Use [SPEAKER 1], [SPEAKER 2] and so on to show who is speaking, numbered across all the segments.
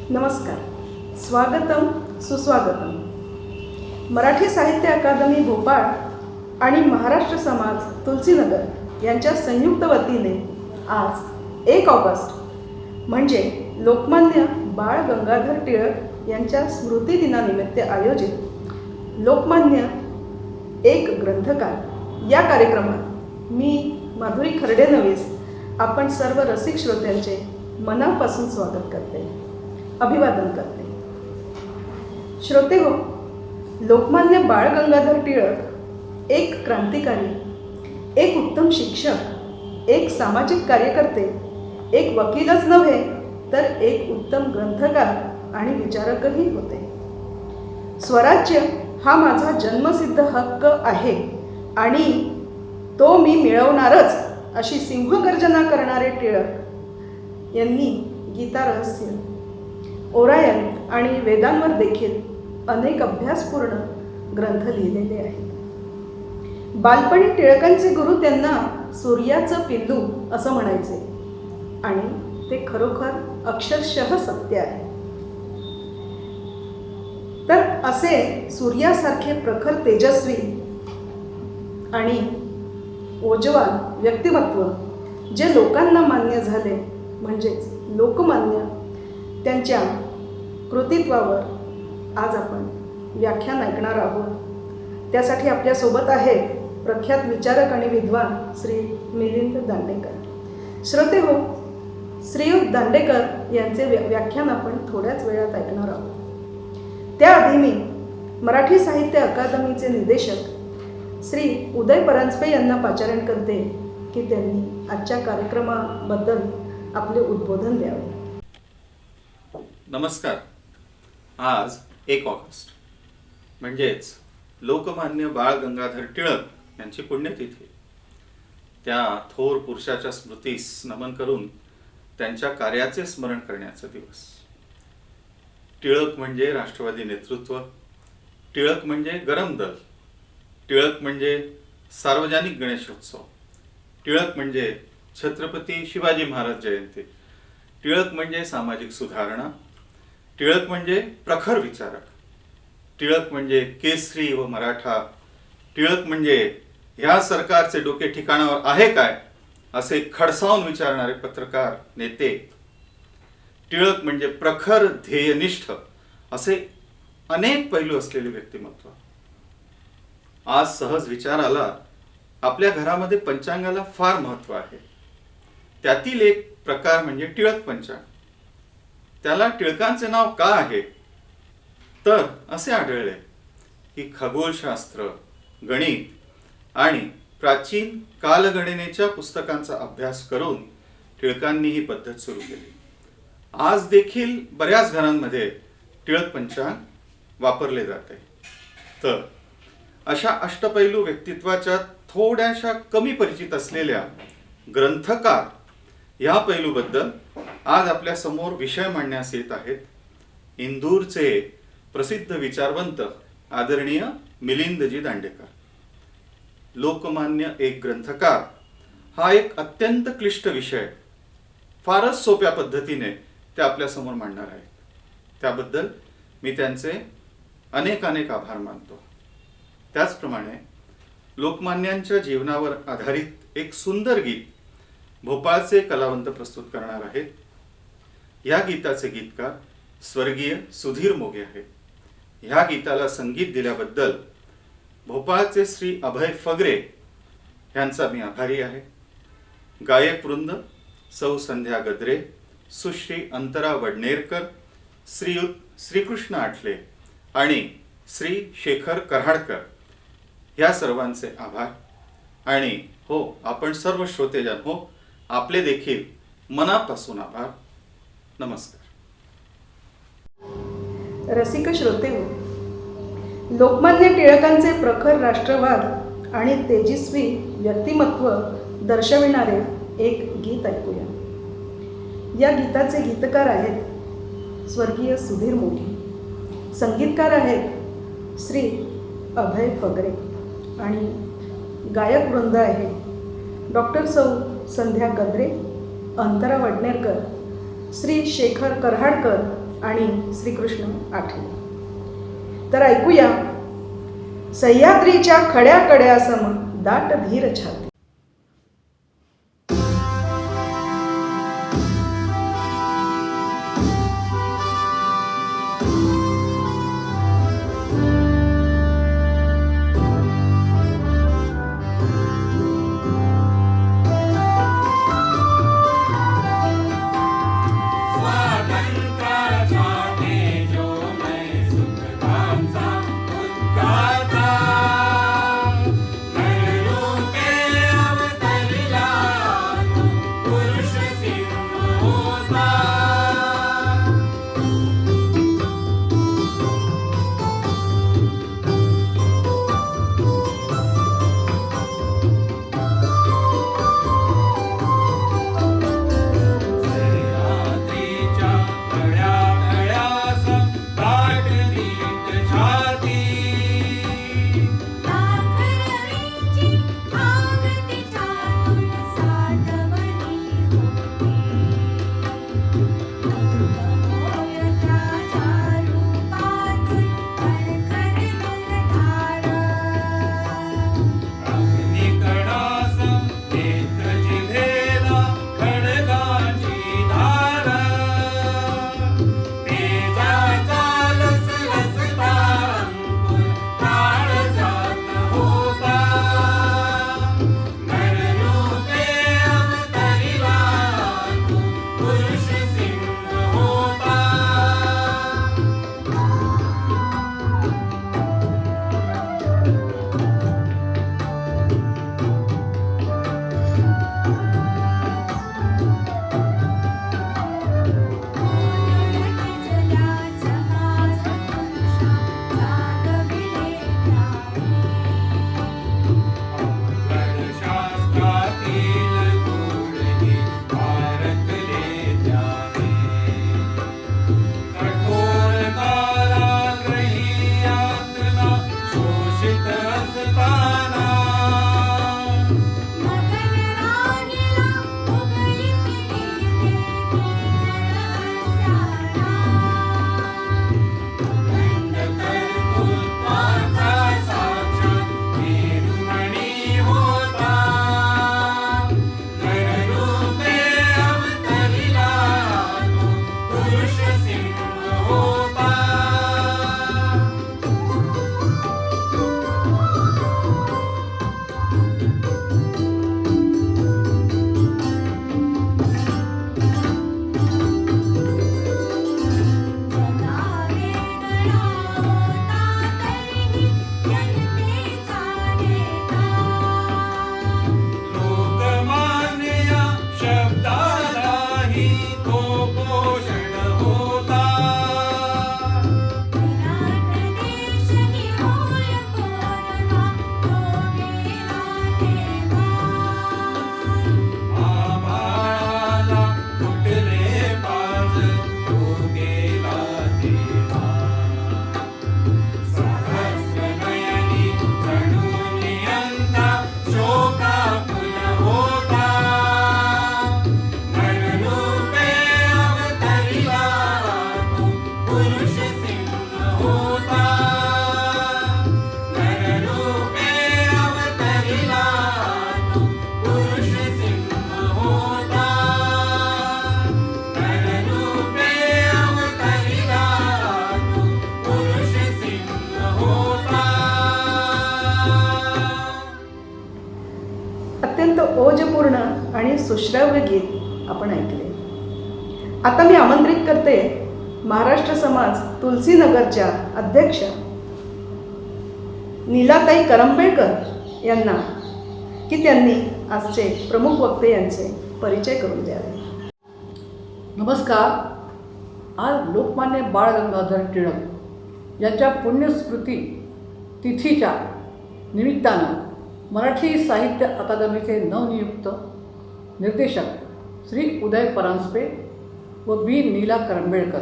[SPEAKER 1] नमस्कार, स्वागतम सुस्वागतम. मराठी साहित्य अकादमी भोपाळ आणि महाराष्ट्र समाज तुलसीनगर यांच्या संयुक्त वतीने आज 1 ऑगस्ट म्हणजे लोकमान्य बाळ गंगाधर टिळक यांच्या स्मृतिदिनानिमित्त आयोजित लोकमान्य एक ग्रंथकार या कार्यक्रमात मी माधुरी खर्डेनवीस आपण सर्व रसिक श्रोत्यांचे मनापासून स्वागत करते, अभिवादन करते. श्रोते हो, लोकमान्य बाळ गंगाधर टिळक एक क्रांतिकारी, एक उत्तम शिक्षक, एक सामाजिक कार्यकर्ते, एक वकीलच नव्हे तर एक उत्तम ग्रंथकार आणि विचारकही होते. स्वराज्य हा माझा जन्मसिद्ध हक्क आहे आणि तो मी मिळवणारच अशी सिंहगर्जना करणारे टिळक यांनी गीता रहस्य, ओरायन आणि वेदांवर देखील अनेक अभ्यासपूर्ण ग्रंथ लिहिलेले आहेत. बालपणी टिळकांचे गुरु त्यांना सूर्याचं पिल्लू असं म्हणायचे आणि ते खरोखर अक्षरशः सत्य आहे. तर असे सूर्यासारखे प्रखर, तेजस्वी आणि ओजवान व्यक्तिमत्व जे लोकांना मान्य झाले म्हणजेच लोकमान्य, त्यांच्या कृतित्वावर आज आपण व्याख्यान ऐकणार आहोत. त्यासाठी आपल्यासोबत आहेत प्रख्यात विचारक आणि विद्वान श्री मिलिंद दांडेकर. श्रोते हो, श्रीयुत दांडेकर यांचे व्याख्यान आपण थोड्याच वेळात ऐकणार आहोत. त्याआधी मी मराठी साहित्य अकादमीचे निदेशक श्री उदय परांजपे यांना पाचारण करते की त्यांनी आजच्या कार्यक्रमाबद्दल आपले उद्बोधन द्यावे.
[SPEAKER 2] नमस्कार. आज 1 ऑगस्ट म्हणजेच लोकमान्य बाळ गंगाधर टिळक यांची पुण्यतिथी. त्या थोर पुरुषाच्या स्मृतीस नमन करून त्यांच्या कार्याचे स्मरण करण्याचा दिवस. टिळक म्हणजे राष्ट्रवादी नेतृत्व, टिळक म्हणजे गरम दल, टिळक म्हणजे सार्वजनिक गणेशोत्सव, टिळक म्हणजे छत्रपती शिवाजी महाराज जयंती, टिळक म्हणजे सामाजिक सुधारणा, टिळक म्हणजे प्रखर विचारक, टिळक म्हणजे केसरी व मराठा, टिळक म्हणजे ह्या सरकारचे डोके ठिकाणावर आहे काय असे खडसावून विचारणारे पत्रकार, नेते, टिळक म्हणजे प्रखर ध्येयनिष्ठ असे अनेक पैलू असलेले व्यक्तिमत्व. आज सहज विचार आला, आपल्या घरामध्ये पंचांगाला फार महत्व आहे. त्यातील एक प्रकार म्हणजे टिळक पंचांग. त्याला टिळकांचे नाव का आहे तर असे आढळले की खगोलशास्त्र, गणित आणि प्राचीन कालगणनेच्या पुस्तकांचा अभ्यास करून टिळकांनी ही पद्धत सुरू केली. आज देखील बऱ्याच घरांमध्ये टिळक पंचांग वापरले जाते. तर अशा अष्टपैलू व्यक्तित्वाच्या थोड्याशा कमी परिचित असलेल्या ग्रंथकार या पैलूबद्दल आज आपल्या समोर विषय मांडण्यास येत आहेत इंदूरचे प्रसिद्ध विचारवंत आदरणीय मिलिंदजी दांडेकर. लोकमान्य एक ग्रंथकार हा एक अत्यंत क्लिष्ट विषय फारच सोप्या पद्धतीने ते आपल्या समोर मांडणार आहेत. त्याबद्दल मी त्यांचे अनेक आभार मानतो. त्याचप्रमाणे लोकमान्यांच्या जीवनावर आधारित एक सुंदर गीत भोपाळचे कलावंत प्रस्तुत करणार आहेत. या गीताचे गीतकार स्वर्गीय सुधीर मोघे आहेत. ह्या गीताला संगीत दिल्याबद्दल भोपाळचे श्री अभय फगरे यांचा मी आभारी आहे. गायक वृंद सौ संध्या गद्रे, सुश्री अंतरा वडनेरकर, श्रीयुत श्रीकृष्ण आठले आणि श्री शेखर कराडकर या सर्वांचे आभार. आणि हो, आपण सर्व श्रोतेजन हो, आपले देखील मनापासून आभार. नमस्कार.
[SPEAKER 1] रसिक श्रोते हो, लोकमान्य टिळकांचे प्रखर राष्ट्रवाद आणि तेजस्वी व्यक्तिमत्व दर्शविणारे एक गीत ऐकूया. या गीताचे गीतकार आहेत स्वर्गीय सुधीर मोघे, संगीतकार आहेत श्री अभय फगरे आणि गायक वृंद आहे डॉक्टर सौ संध्या गद्रे, अंतरा वडनेरकर, श्री शेखर कराडकर आणि श्रीकृष्ण आठले. तर ऐकूया सह्याद्रीच्या खड्या कड्यासम दाट धीर छाती. अत्यंत ओजपूर्ण आणि सुश्राव्य गीत आपण ऐकले. आता मी आमंत्रित करते महाराष्ट्र समाज तुलसीनगरच्या अध्यक्ष नीलाताई करंबेळकर यांना की त्यांनी आजचे प्रमुख वक्ते यांचे परिचय करून द्यावे.
[SPEAKER 3] नमस्कार. आज लोकमान्य बाळ गंगाधर टिळक यांच्या पुण्यस्मृती तिथीच्या निमित्तानं मराठी साहित्य अकादमीचे नवनियुक्त निर्देशक श्री उदय परांजपे व बी नीला करंबेळकर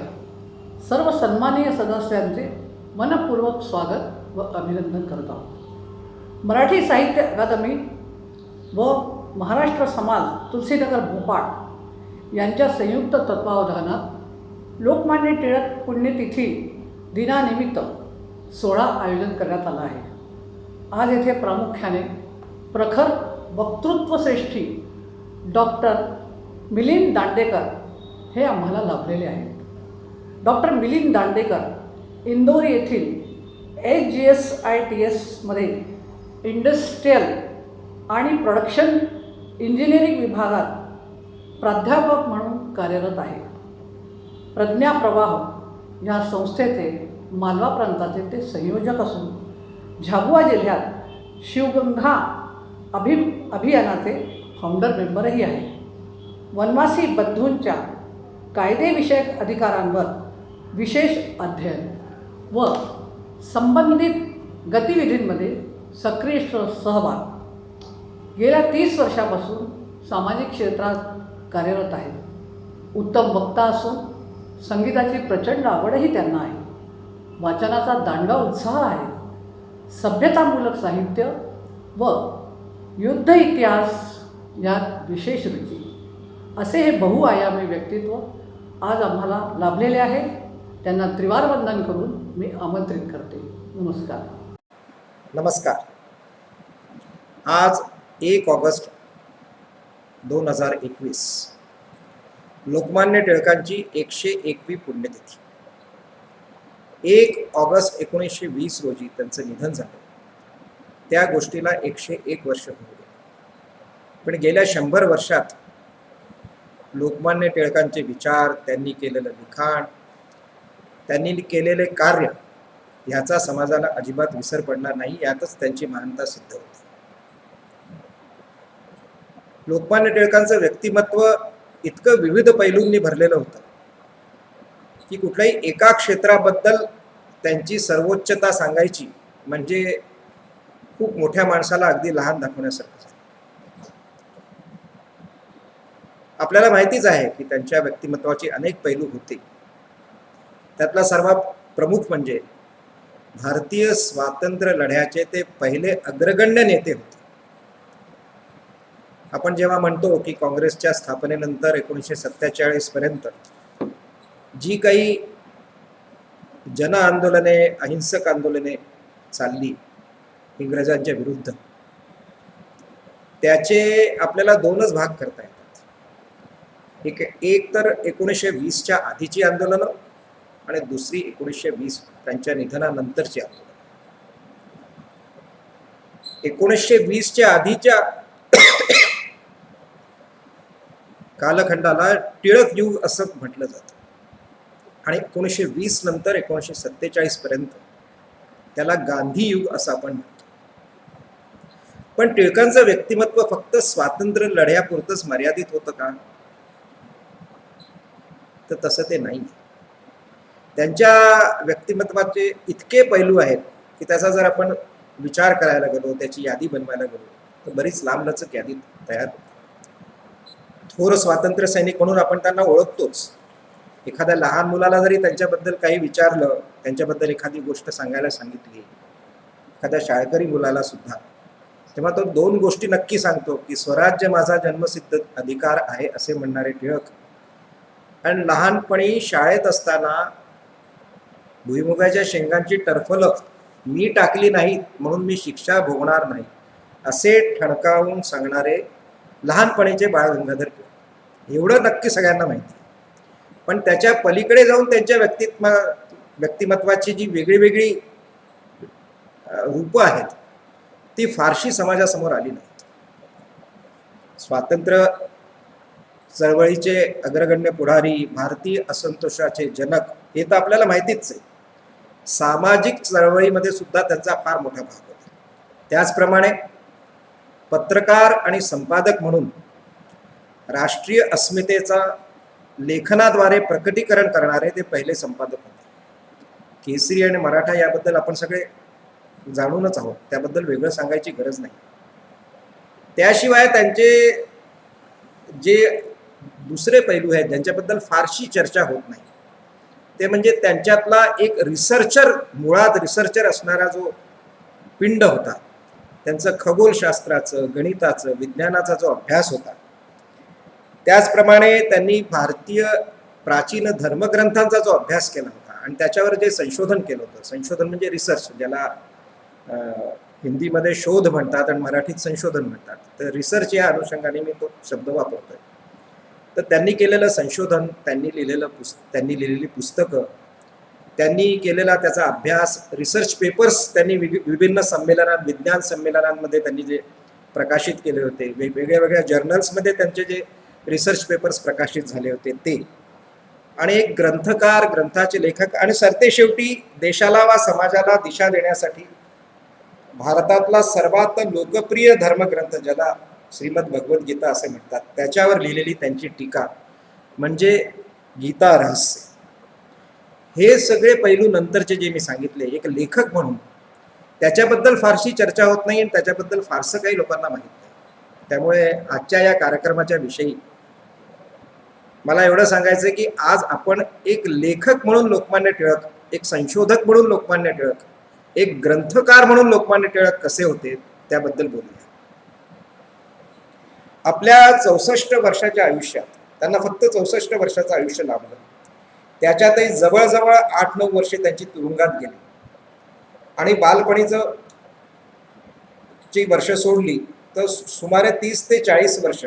[SPEAKER 3] सर्व सन्माननीय सदस्यांचे मनपूर्वक स्वागत व अभिनंदन करत आहोत. मराठी साहित्य अकादमी व महाराष्ट्र समाज तुलसीनगर भोपाळ यांच्या संयुक्त तत्त्वावधानात लोकमान्य टिळक पुण्यतिथी दिनानिमित्त सोहळा आयोजन करण्यात आला आहे. आज येथे प्रामुख्याने प्रखर वक्तृत्वश्रेष्ठी डॉक्टर मिलिंद दांडेकर हे आम्हाला लाभलेले आहेत. डॉक्टर मिलिंद दांडेकर इंदोर येथील HGSITSमध्ये इंडस्ट्रियल आणि प्रोडक्शन इंजिनिअरिंग विभागात प्राध्यापक म्हणून कार्यरत आहे. प्रज्ञा प्रवाह या संस्थेचे मालवा प्रांताचे ते संयोजक असून झाबुआ जिल्ह्यात शिवगंगा अभियानाचे फाउंडर मेंबरही आहे. वनवासी बंधूंच्या कायदेविषयक अधिकारांवर विशेष अध्ययन व संबंधित गतिविधींमध्ये सक्रिय सहभाग गेल्या 30 वर्षापासून सामाजिक क्षेत्रात कार्यरत आहे. उत्तम वक्ता असून संगीताची प्रचंड आवडही त्यांना आहे. वाचनाचा दांडगा उत्साह आहे. सभ्यतामूलक साहित्य व युद्ध इतिहास यात विशेष रुची असे हे बहुआयामी व्यक्तित्व आज आम्हाला लाभलेले आहे. त्यांना त्रिवार वंदन करून मी आमंत्रित करते. नमस्कार.
[SPEAKER 4] नमस्कार. आज 1 ऑगस्ट 2021 लोकमान्य टिळकांची 101वी पुण्यतिथी. 1 ऑगस्ट 1920 रोजी त्यांचं निधन झालं. त्या गोष्टीला 101 वर्ष होऊ गेली. पण गेल्या 100 वर्षात लोकमान्य टिळकांचे विचार, त्यांनी केलेलं लिखाण, त्यांनी केलेले कार्य ह्याचा समाजाला अजिबात विसर पडणार नाही. यातच त्यांची महानता सिद्ध होती. लोकमान्य टिळकांचं व्यक्तिमत्व इतकं विविध पैलूंनी भरलेलं होतं की कुठल्याही एका क्षेत्राबद्दल त्यांची सर्वोच्चता सांगायची म्हणजे खूप मोठ्या माणसाला अगदी लहान दाखवण्यासारखं झालं. आपल्याला माहितीच आहे की त्यांच्या व्यक्तिमत्वाचे अनेक पैलू होते. त्यातला सर्वात प्रमुख म्हणजे भारतीय स्वातंत्र्य लढ्याचे ते पहिले अग्रगण्य नेते होते. आपण जेव्हा म्हणतो की काँग्रेसच्या स्थापनेनंतर 1947 पर्यंत जी काही जन आंदोलने, अहिंसक आंदोलने चालली इंग्रजांच्या विरुद्ध, त्याचे आपल्याला 2च भाग करता येतात. एक तर 1920च्या आधीची आंदोलनं आणि दुसरी 1920 त्यांच्या निधनानंतरची आंदोलन. 1920च्या आधीच्या कालखंडाला टिळक युग असं म्हटलं जातं आणि 1920 नंतर 1947 पर्यंत त्याला गांधी युग असं आपण म्हणतो. पण टिळकांचं व्यक्तिमत्व फक्त स्वातंत्र्य लढ्यापुरतंच मर्यादित होतं का? तर तसं ते नाही. त्यांच्या व्यक्तिमत्वाचे इतके पैलू आहेत की त्याचा जर आपण विचार करायला गेलो, त्याची यादी बनवायला गेलो तर बरीच लांबलचक यादी तयार होते. थोर स्वातंत्र्य सैनिक म्हणून आपण त्यांना ओळखतोच. एखाद्या लहान मुलाला जरी त्यांच्याबद्दल काही विचारलं, त्यांच्याबद्दल एखादी गोष्ट सांगायला सांगितली, एखाद्या शाळकरी मुलाला सुद्धा, तेव्हा तो 2 गोष्टी नक्की सांगतो की स्वराज्य माझा जन्मसिद्ध अधिकार आहे असे म्हणणारे टिळक, आणि लहानपणी शाळेत असताना भुईमुगाच्या शेंगांची टरफलं मी टाकली नाहीत म्हणून मी शिक्षा भोगणार नाही असे ठणकावून सांगणारे लहानपणीचे बाळ गंगाधर टिळक. एवढं नक्की सगळ्यांना माहिती. पण त्याच्या पलीकडे जाऊन त्यांच्या व्यक्तिमत्वाची जी वेगळी वेगळी रूपं आहेत ती फारशी समाजासमोर आली नाहीत. स्वातंत्र्य चळवळीचे अग्रगण्य पुढारी, भारतीय असंतोषाचे जनक हे तर आपल्याला माहितीच आहे. सामाजिक चळवळीमध्ये सुद्धा त्यांचा फार मोठा भाग होता. त्याचप्रमाणे पत्रकार आणि संपादक म्हणून राष्ट्रीय अस्मितेचा लेखनाद्वारे प्रकटीकरण करणारे ते पहिले संपादक होते. केसरी आणि मराठा याबद्दल आपण सगळे जाणूनच आहोत, त्याबद्दल वेगळं सांगायची गरज नाही. त्याशिवाय त्यांचे जे दुसरे पैलू आहेत ज्यांच्याबद्दल फारशी चर्चा होत नाही ते म्हणजे त्यांच्यातला एक रिसर्चर, मुळात रिसर्चर असणारा जो पिंड होता, त्यांचं खगोलशास्त्राचं, गणिताचं, विज्ञानाचा जो अभ्यास होता. त्याचप्रमाणे त्यांनी भारतीय प्राचीन धर्मग्रंथांचा जो अभ्यास केला होता आणि त्याच्यावर जे संशोधन केलं होतं, संशोधन म्हणजे रिसर्च, ज्याला हिंदीमध्ये शोध म्हणतात आणि मराठीत संशोधन म्हणतात, तर रिसर्च या अनुषंगाने मी तो शब्द वापरतोय. तर त्यांनी केलेलं संशोधन, त्यांनी लिहिलेली पुस्तकं, त्यांनी केलेला त्याचा अभ्यास, रिसर्च पेपर्स त्यांनी विभिन्न संमेलनात, विज्ञान संमेलनांमध्ये त्यांनी जे प्रकाशित केले होते, वेगवेगळ्या जर्नल्समध्ये त्यांचे जे रिसर्च पेपर्स प्रकाशित झाले होते ते, आणि एक ग्रंथकार, ग्रंथाचे लेखक, आणि सरतेशेवटी देशाला वा समाजाला दिशा देण्यासाठी भारतातला सर्वात लोकप्रिय धर्मग्रंथ, ज्याला श्रीमद भगवद्गीता असे म्हणतात, त्याच्यावर लिहिलेली त्यांची टीका म्हणजे गीता रहस्य. हे सगळे पैलू नंतरचे जे मी सांगितले, एक लेखक म्हणून त्याच्याबद्दल फारशी चर्चा होत नाही आणि त्याच्याबद्दल फारसं काही लोकांना माहीत नाही. त्यामुळे आजच्या या कार्यक्रमाच्या विषयी मला एवढं सांगायचं की आज आपण एक लेखक म्हणून लोकमान्य टिळक, एक संशोधक म्हणून लोकमान्य टिळक, एक ग्रंथकार म्हणून लोकमान्य टिळक कसे होते त्याबद्दल बोलूया. आपल्या 64 वर्षाच्या आयुष्यात, त्यांना फक्त 64 वर्षाचं आयुष्य लाभलं, त्याच्यातही जवळजवळ 8-9 वर्षे त्यांची तुरुंगात गेली आणि बालपणीचं जी वर्ष सोडली तर सुमारे 30 ते 40 वर्ष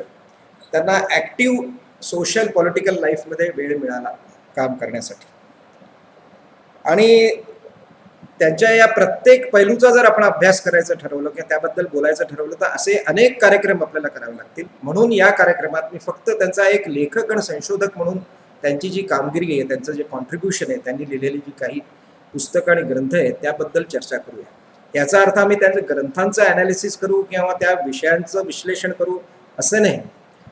[SPEAKER 4] त्यांना ॲक्टिव्ह सोशल पॉलिटिकल लाईफमध्ये वेळ मिळाला काम करण्यासाठी. आणि त्यांच्या या प्रत्येक पैलूचा जर आपण अभ्यास करायचं ठरवलं किंवा त्याबद्दल बोलायचं ठरवलं तर असे अनेक कार्यक्रम आपल्याला करावे लागतील. म्हणून या कार्यक्रमात मी फक्त त्यांचा एक लेखक आणि संशोधक म्हणून त्यांची जी कामगिरी आहे, त्यांचं जे कॉन्ट्रीब्युशन आहे, त्यांनी लिहिलेली जी काही पुस्तकं आणि ग्रंथ आहेत त्याबद्दल चर्चा करूया. याचा अर्थ आम्ही त्यांच्या ग्रंथांचं ॲनालिसिस करू किंवा त्या विषयांचं विश्लेषण करू असं नाही,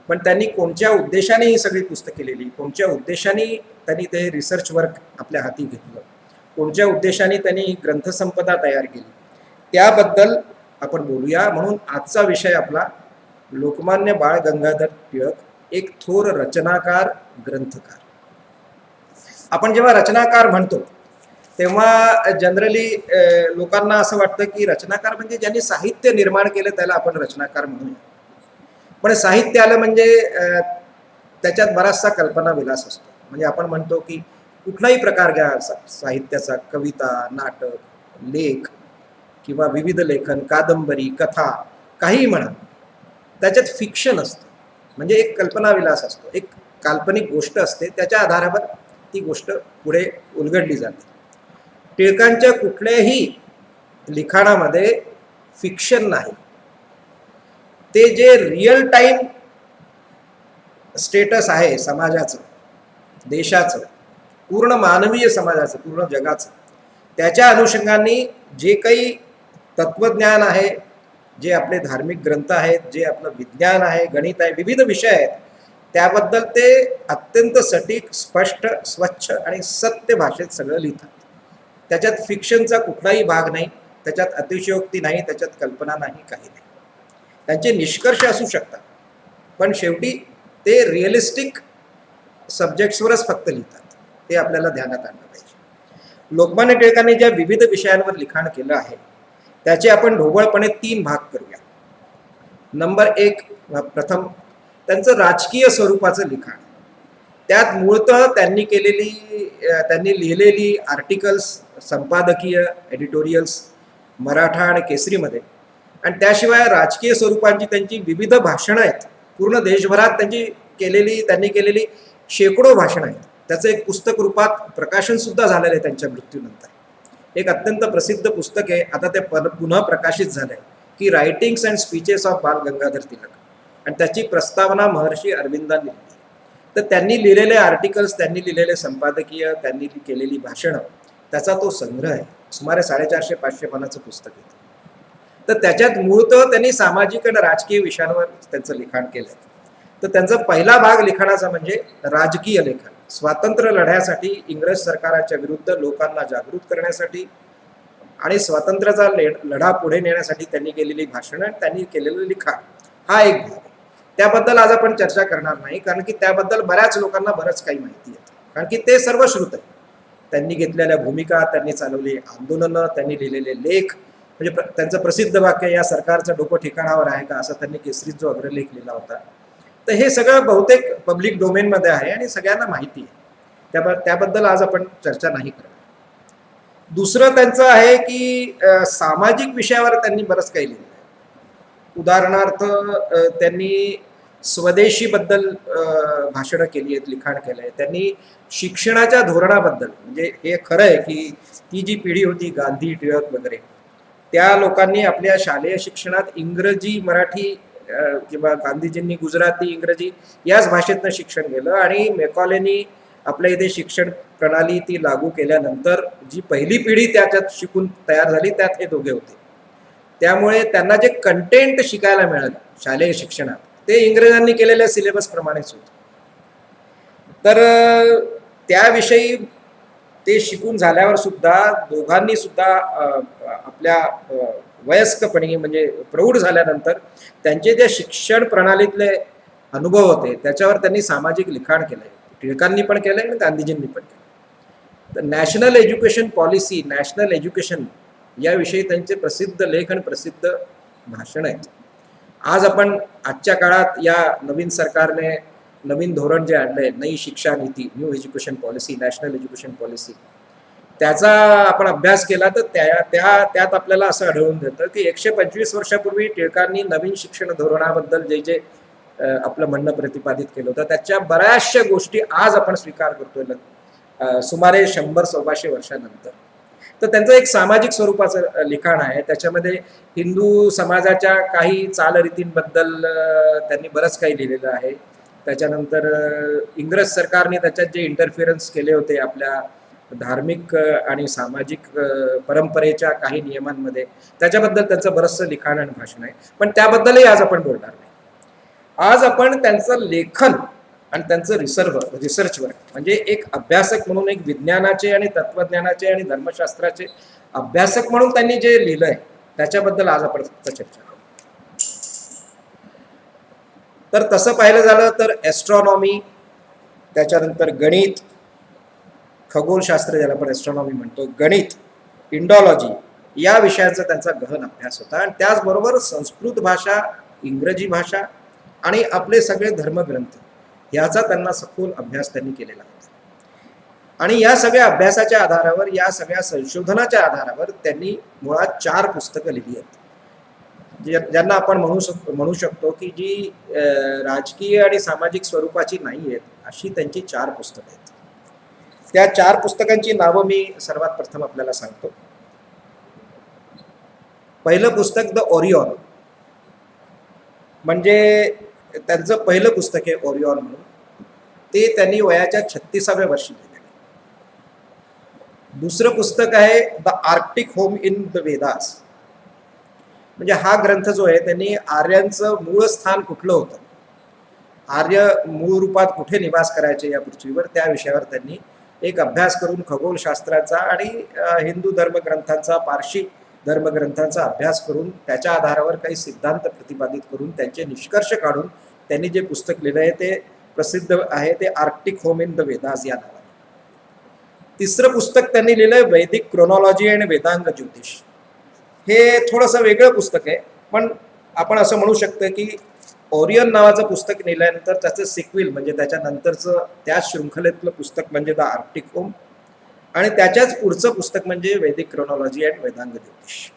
[SPEAKER 4] पण त्यांनी कोणत्या उद्देशाने ही सगळी पुस्तके लिहिली, कोणत्या उद्देशाने त्यांनी ते रिसर्च वर्क आपल्या हाती घेतलं, कोणत्या उद्देशाने त्यांनी ही ग्रंथसंपदा तयार केली, त्याबद्दल आपण बोलूया. म्हणून आजचा विषय आपला लोकमान्य बाळ गंगाधर टिळक, एक थोर रचनाकार, ग्रंथकार. आपण जेव्हा रचनाकार म्हणतो तेव्हा जनरली लोकांना असं वाटतं की रचनाकार म्हणजे ज्यांनी साहित्य निर्माण केलं त्याला आपण रचनाकार म्हणूया. पण साहित्य आलं म्हणजे त्याच्यात बराचसा कल्पना विलास असतो. म्हणजे आपण म्हणतो की कुठलाही प्रकार घ्या साहित्याचा, कविता, नाटक, लेख किंवा विविध लेखन, कादंबरी, कथा, काहीही म्हणा, त्याच्यात फिक्शन असतं. म्हणजे एक कल्पनाविलास असतो, एक काल्पनिक गोष्ट असते, त्याच्या आधारावर ती गोष्ट पुढे उलगडली जाते. टिळकांच्या कुठल्याही लिखाणामध्ये फिक्शन नाही. ते जे रिअल टाईम स्टेटस आहे समाजाचं, देशाचं, पूर्ण मानवीय समाजाचं, पूर्ण जगाचं, त्याच्या अनुषंगाने जे काही तत्वज्ञान आहे, जे आपले धार्मिक ग्रंथ आहेत, जे आपलं विज्ञान आहे, गणित आहे, विविध विषय आहेत, त्याबद्दल ते अत्यंत सटीक, स्पष्ट, स्वच्छ आणि सत्य भाषेत सगळं लिहितात. त्याच्यात फिक्शनचा कुठलाही भाग नाही, त्याच्यात अतिशयोक्ती नाही, त्याच्यात कल्पना नाही, काही नाही. त्यांचे निष्कर्ष असू शकतात पण शेवटी ते रिअलिस्टिक सब्जेक्ट्सवरच फक्त लिहितात. ते आपल्याला ध्यानात आणलं पाहिजे. लोकमान्य टिळकांनी ज्या विविध विषयांवर लिखाण केलं आहे त्याचे आपण ढोबळपणे 3 भाग करूया. नंबर 1, प्रथम त्यांचं राजकीय स्वरूपाचं लिखाण. त्यात मूळतः त्यांनी लिहिलेली आर्टिकल्स, संपादकीय, एडिटोरियल्स मराठा आणि केसरीमध्ये, आणि त्याशिवाय राजकीय स्वरूपांची त्यांची विविध भाषणं आहेत. पूर्ण देशभरात त्यांनी केलेली शेकडो भाषणं आहेत. त्याचं एक पुस्तक रूपात प्रकाशनसुद्धा झालेलं आहे त्यांच्या मृत्यूनंतर. एक अत्यंत प्रसिद्ध पुस्तक आहे, आता ते पुन्हा प्रकाशित झालं आहे, की रायटिंग्स अँड स्पीचेस ऑफ बाल गंगाधर टिळक, आणि त्याची प्रस्तावना महर्षी अरविंदांनी लिहिली. तर त्यांनी लिहिलेले आर्टिकल्स, त्यांनी लिहिलेले संपादकीय, त्यांनी केलेली भाषणं, त्याचा तो संग्रह आहे. सुमारे 450-500 पानाचं पुस्तक आहे. तर त्याच्यात मूळतः त्यांनी सामाजिक आणि राजकीय विषयांवर त्यांचं लिखाण केलं आहे. तर त्यांचा पहिला भाग लिखाणाचा म्हणजे राजकीय लेखन. स्वातंत्र्य लढ्यासाठी, इंग्रज सरकाराच्या विरुद्ध लोकांना जागृत करण्यासाठी आणि स्वातंत्र्याचा लढा पुढे नेण्यासाठी त्यांनी केलेली भाषणं, त्यांनी केलेलं लिखाण, हा एक भाग आहे. त्याबद्दल आज आपण चर्चा करणार नाही, कारण की त्याबद्दल बऱ्याच लोकांना बरंच काही माहिती आहे, कारण की ते सर्वश्रुत आहे. त्यांनी घेतलेल्या भूमिका, त्यांनी चालवलेली आंदोलनं, त्यांनी लिहिलेले लेख, म्हणजे त्यांचं प्रसिद्ध वाक्य, या सरकारचं डोकं ठिकाणावर आहे का, असा त्यांनी केसरीत जो अग्रलेख लिहिला होता. तर हे सगळं बहुतेक पब्लिक डोमेनमध्ये आहे आणि सगळ्यांना माहिती आहे. त्याबद्दल आज आपण चर्चा नाही करणार. दुसरं त्यांचं आहे की सामाजिक विषयावर त्यांनी बरंच काही लिहिलं आहे. उदाहरणार्थ त्यांनी स्वदेशीबद्दल भाषणं केली आहेत, लिखाण केलं आहे. त्यांनी शिक्षणाच्या धोरणाबद्दल, म्हणजे हे खरं आहे की ती जी पिढी होती गांधी, टिळक वगैरे, त्या लोकांनी आपल्या शालेय शिक्षणात इंग्रजी, मराठी किंवा गांधीजींनी गुजराती, इंग्रजी याच भाषेतनं शिक्षण केलं. आणि मेकॉलेनी आपल्या इथे शिक्षण प्रणाली ती लागू केल्यानंतर जी पहिली पिढी त्याच्यात शिकून तयार झाली त्यात हे दोघे होते. त्यामुळे त्यांना जे कंटेंट शिकायला मिळालं शालेय शिक्षणात ते इंग्रजांनी केलेल्या सिलेबस प्रमाणेच होतं. तर त्याविषयी ते शिकून झाल्यावर सुद्धा दोघांनी सुद्धा आपल्या वयस्कपणी म्हणजे प्रौढ झाल्यानंतर त्यांचे जे शिक्षण प्रणालीतले अनुभव होते त्याच्यावर त्यांनी सामाजिक लिखाण केलंय. टिळकांनी पण केलंय आणि गांधीजींनी पण केलं. तर national education policy, national education याविषयी त्यांचे प्रसिद्ध लेख आणि प्रसिद्ध भाषण आहेत. आज आपण आजच्या काळात या नवीन सरकारने नवीन धोरण जे आणलंय, नई शिक्षा नीती, new education policy, national education policy, त्याचा आपण अभ्यास केला तर त्यात आपल्याला असं आढळून येतं की 125 वर्षापूर्वी टिळकांनी नवीन शिक्षण धोरणाबद्दल जे आपलं म्हणणं प्रतिपादित केलं होतं त्याच्या बऱ्याचशा गोष्टी आज आपण स्वीकार करतोय सुमारे 100-125 वर्षानंतर. तर त्यांचं एक सामाजिक स्वरूपाचं लिखाण आहे. त्याच्यामध्ये हिंदू समाजाच्या काही चालरीतींबद्दल त्यांनी बरंच काही लिहिलेलं आहे. त्याच्यानंतर इंग्रज सरकारने त्याच्यात जे इंटरफिरन्स केले होते आपल्या धार्मिक आणि सामाजिक परंपरेच्या काही नियमांमध्ये, त्याच्याबद्दल त्यांचं बरंचसं लिखाण आणि भाषण आहे. पण त्याबद्दलही आज आपण बोलणार नाही. आज आपण त्यांचं लेखन आणि त्यांचं रिसर्च वर्क, म्हणजे एक अभ्यासक म्हणून, एक विज्ञानाचे आणि तत्वज्ञानाचे आणि धर्मशास्त्राचे अभ्यासक म्हणून त्यांनी जे लिहिलंय त्याच्याबद्दल आज आपण फक्त चर्चा करू. तर तसं पाहिलं झालं तर ॲस्ट्रॉनॉमी, त्याच्यानंतर गणित, खगोलशास्त्र ज्याला आपण ॲस्ट्रॉनॉमी म्हणतो, गणित, इंडॉलॉजी या विषयांचा त्यांचा गहन अभ्यास होता. आणि त्याचबरोबर संस्कृत भाषा, इंग्रजी भाषा आणि आपले सगळे धर्मग्रंथ याचा त्यांना सखोल अभ्यास त्यांनी केलेला होता. आणि या सगळ्या अभ्यासाच्या आधारावर, या सगळ्या संशोधनाच्या आधारावर त्यांनी मुळात 4 पुस्तकं लिहिली आहेत, ज्यांना आपण म्हणू शकतो की जी राजकीय आणि सामाजिक स्वरूपाची नाही आहेत अशी त्यांची 4 पुस्तकं आहेत. त्या 4 पुस्तकांची नावं मी सर्वात प्रथम आपल्याला सांगतो. पहिलं पुस्तक द ओरिऑन, म्हणजे त्यांचं पहिलं पुस्तक आहे ओरिऑन म्हणून. ते त्यांनी वयाच्या 36व्या वर्षी लिहिलेलं. दुसरं पुस्तक आहे the Arctic home in the Vedas, म्हणजे हा ग्रंथ जो आहे त्यांनी आर्यांचं मूळ स्थान कुठलं होतं, आर्य मूळ रूपात कुठे निवास करायचे या पृथ्वीवर, त्या विषयावर त्यांनी एक अभ्यास करून खगोलशास्त्राचा आणि हिंदू धर्मग्रंथांचा, पारशी धर्मग्रंथांचा अभ्यास करून त्याच्या आधारावर काही सिद्धांत प्रतिपादित करून त्यांचे निष्कर्ष काढून त्यांनी जे पुस्तक लिहिलं आहे ते प्रसिद्ध आहे, ते Arctic home in the Vedas या नावाने. तिसरं पुस्तक त्यांनी लिहिलंय वैदिक क्रोनॉलॉजी आणि वेदांग ज्योतिष. हे थोडंसं वेगळं पुस्तक आहे, पण आपण असं म्हणू शकतो की ओरियन नावाचं पुस्तक लिहिल्यानंतर त्याचं सिक्विल म्हणजे त्याच्यानंतरचं त्याच शृंखलेतलं पुस्तक म्हणजे द आर्क्टिक होम, आणि त्याच्याच पुढचं पुस्तक म्हणजे वैदिक क्रोनॉलॉजी आणि वेदांग ज्योतिष.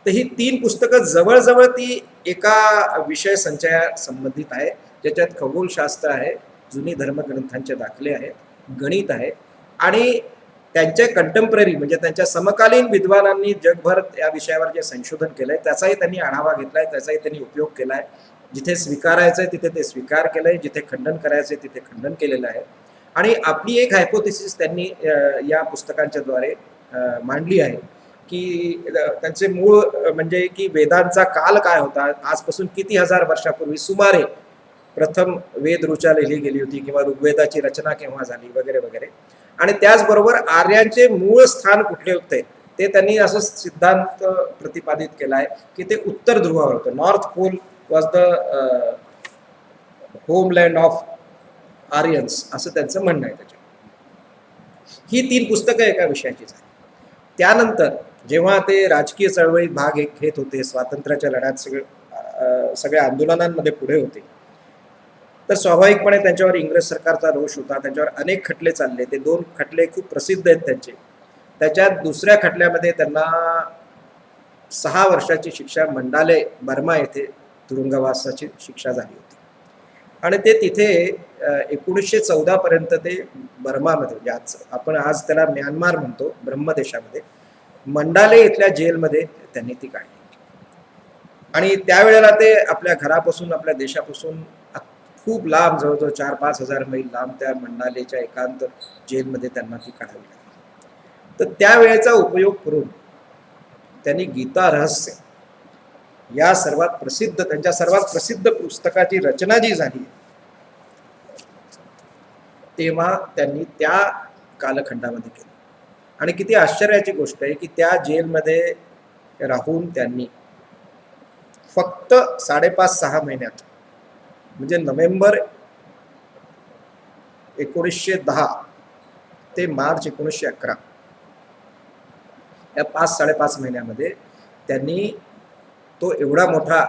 [SPEAKER 4] तर ही 3 पुस्तकं जवळजवळ ती एका विषय संचया संबंधित आहे, ज्याच्यात खगोलशास्त्र आहे, जुनी धर्मग्रंथांचे दाखले आहेत, गणित आहे, आणि त्यांच्या कंटेम्पररी म्हणजे त्यांच्या समकालीन विद्वानांनी जगभर या विषयावर जे संशोधन केलंय त्याचाही त्यांनी आढावा घेतलाय, त्याचाही त्यांनी उपयोग केलाय. जिथे स्वीकारायचंय तिथे ते स्वीकार केलंय, जिथे खंडन करायचंय तिथे खंडन केलेलं आहे. आणि आपली एक हायपोथेसिस त्यांनी या पुस्तकांच्या द्वारे मांडली आहे की त्यांचे मूळ म्हणजे की वेदांचा काल काय होता, आजपासून किती हजार वर्षापूर्वी सुमारे प्रथम वेद ऋचा लिहिली गेली होती किंवा ऋग्वेदाची रचना केव्हा झाली वगैरे वगैरे. आणि त्याचबरोबर आर्यांचे मूळ स्थान कुठले होते ते त्यांनी असं सिद्धांत प्रतिपादित केला आहे की ते उत्तर ध्रुवावर होतं. North Pole was the homeland of Aryans असं त्यांचं म्हणणं आहे. ही 3 पुस्तकं एका विषयाची झाली. त्यानंतर जेव्हा ते राजकीय चळवळीत भाग घेत होते, स्वातंत्र्याच्या लढ्यात सगळ्या आंदोलनांमध्ये पुढे होते, तर स्वाभाविकपणे त्यांच्यावर इंग्रज सरकारचा रोष होता, त्यांच्यावर अनेक खटले चालले. ते 2 खटले खूप प्रसिद्ध आहेत त्यांचे. त्याच्यात दुसऱ्या खटल्यामध्ये त्यांना 6 वर्षाची शिक्षा मंडाले बर्मा येथे तुरुंगवासाची शिक्षा झाली होती. आणि ते तिथे 1914 पर्यंत ते बर्मामध्ये, म्हणजे आपण आज त्याला म्यानमार म्हणतो, ब्रह्मदेशामध्ये मंडाले इथल्या जेलमध्ये त्यांनी ती काढली. आणि त्यावेळेला ते आपल्या घरापासून, आपल्या देशापासून खूप लांब, जवळजवळ 4-5 हजार मैल लांब त्या मंडालेच्या एकांत जेलमध्ये त्यांना ती काढावी लागली. तर त्यावेळेचा उपयोग करून त्यांनी गीता रहस्य या सर्वात प्रसिद्ध, त्यांच्या सर्वात प्रसिद्ध पुस्तकाची रचना जी झाली तेव्हा त्यांनी त्या कालखंडामध्ये केली. आणि किती आश्चर्याची गोष्ट आहे की त्या जेलमध्ये राहून त्यांनी फक्त 5.5-6 महिन्यात, म्हणजे नोव्हेंबर 1910 ते मार्च 1911 या 5-5.5 महिन्यामध्ये त्यांनी तो एवढा मोठा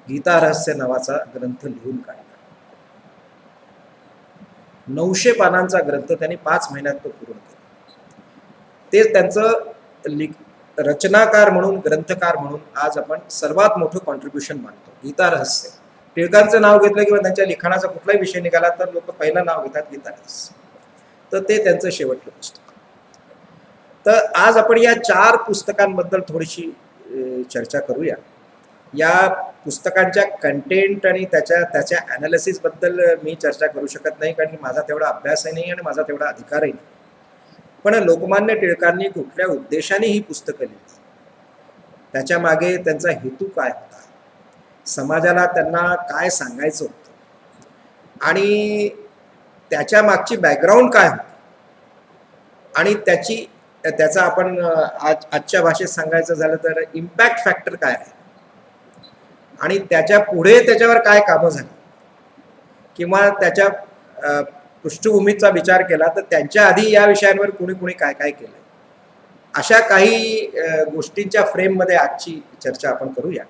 [SPEAKER 4] गीता रहस्य नावाचा ग्रंथ लिहून काढला. 900 पानांचा ग्रंथ त्यांनी 5 महिन्यात तो पूर्ण केला. ते त्यांचं रचनाकार म्हणून, ग्रंथकार म्हणून आज आपण सर्वात मोठं कॉन्ट्रीब्युशन मानतो. गीता रहस्य, टिळकांचं नाव घेतलं किंवा त्यांच्या लिखाणाचा कुठलाही विषय निघाला तर लोक पहिलं नाव घेतात गीता रहस्य. तर ते त्यांचं शेवटलं पुस्तक. तर आज आपण या 4 पुस्तकांबद्दल थोडीशी चर्चा करूया. या पुस्तकांच्या कंटेंट आणि त्याच्या ॲनालिसिस बद्दल मी चर्चा करू शकत नाही, कारण की माझा तेवढा अभ्यासही नाही आणि माझा तेवढा अधिकारही नाही. पण लोकमान्य टिळकांनी कुठल्या उद्देशाने ही पुस्तकं लिहिली, त्याच्या मागे त्यांचा हेतू काय होता, समाजाला त्यांना काय सांगायचं होतं आणि त्याच्या मागची बॅकग्राऊंड काय होती आणि त्याचा आपण आजच्या भाषेत सांगायचं झालं तर इम्पॅक्ट फॅक्टर काय आहे आणि त्याच्या पुढे त्याच्यावर काय कामं झाली किंवा त्याच्या पृष्ठभूमीचा विचार केला तर त्यांच्या आधी या विषयांवर कुणी काय काय केलं, अशा काही गोष्टींच्या फ्रेममध्ये आजची चर्चा आपण करूया.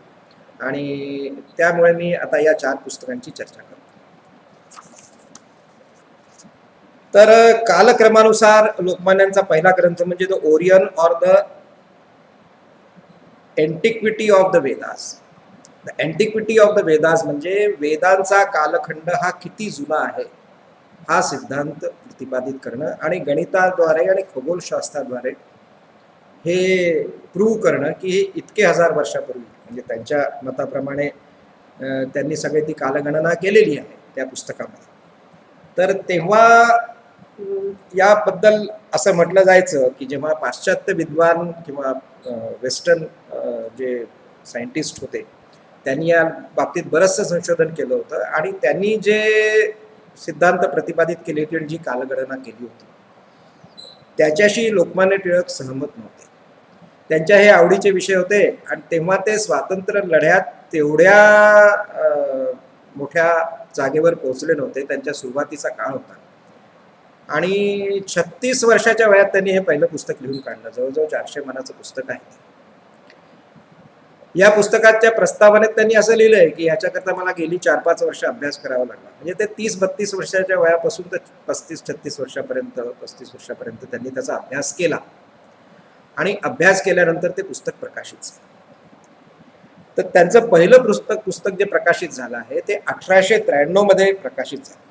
[SPEAKER 4] आणि त्यामुळे मी आता या 4 पुस्तकांची चर्चा करतो. तर कालक्रमानुसार लोकमान्यांचा पहिला ग्रंथ म्हणजे the Orion or the antiquity of the Vedas. The antiquity of the Vedas म्हणजे वेदांचा कालखंड हा किती जुना आहे हा सिद्धांत प्रतिपादित करणं आणि गणिताद्वारे आणि खगोलशास्त्राद्वारे हे प्रूव्ह करणं की हे इतके हजार वर्षापूर्वी, म्हणजे त्यांच्या मताप्रमाणे त्यांनी सगळी ती कालगणना केलेली आहे त्या पुस्तकामध्ये. तर तेव्हा याबद्दल असं म्हटलं जायचं की जेव्हा पाश्चात्य विद्वान किंवा वेस्टर्न जे सायंटिस्ट होते त्यांनी या बाबतीत बरंचसं संशोधन केलं होतं आणि त्यांनी जे सिद्धांत प्रतिपादित केले होते आणि जी कालगणना केली होती त्याच्याशी लोकमान्य टिळक सहमत नव्हते. त्यांच्या हे आवडीचे विषय होते आणि तेव्हा ते स्वातंत्र्य लढ्यात तेवढ्या मोठ्या जागेवर पोहोचले नव्हते. त्यांच्या सुरुवातीचा काळ होता आणि 36 वर्षाच्या वयात त्यांनी हे पहिलं पुस्तक लिहून काढलं. जवळजवळ 400 पानाचं पुस्तक आहे. या पुस्तकाच्या प्रस्तावनेत त्यांनी असं लिहिलंय की याच्याकरता मला गेली 4-5 वर्ष अभ्यास करावा लागला. म्हणजे ते 30-32 वर्षाच्या वयापासून तर 35-36 वर्षापर्यंत त्यांनी त्याचा अभ्यास केला आणि अभ्यास केल्यानंतर ते पुस्तक प्रकाशित झालं. तर त्यांचं पहिलं पुस्तक जे प्रकाशित झालं आहे ते 1893 मध्ये प्रकाशित झालं.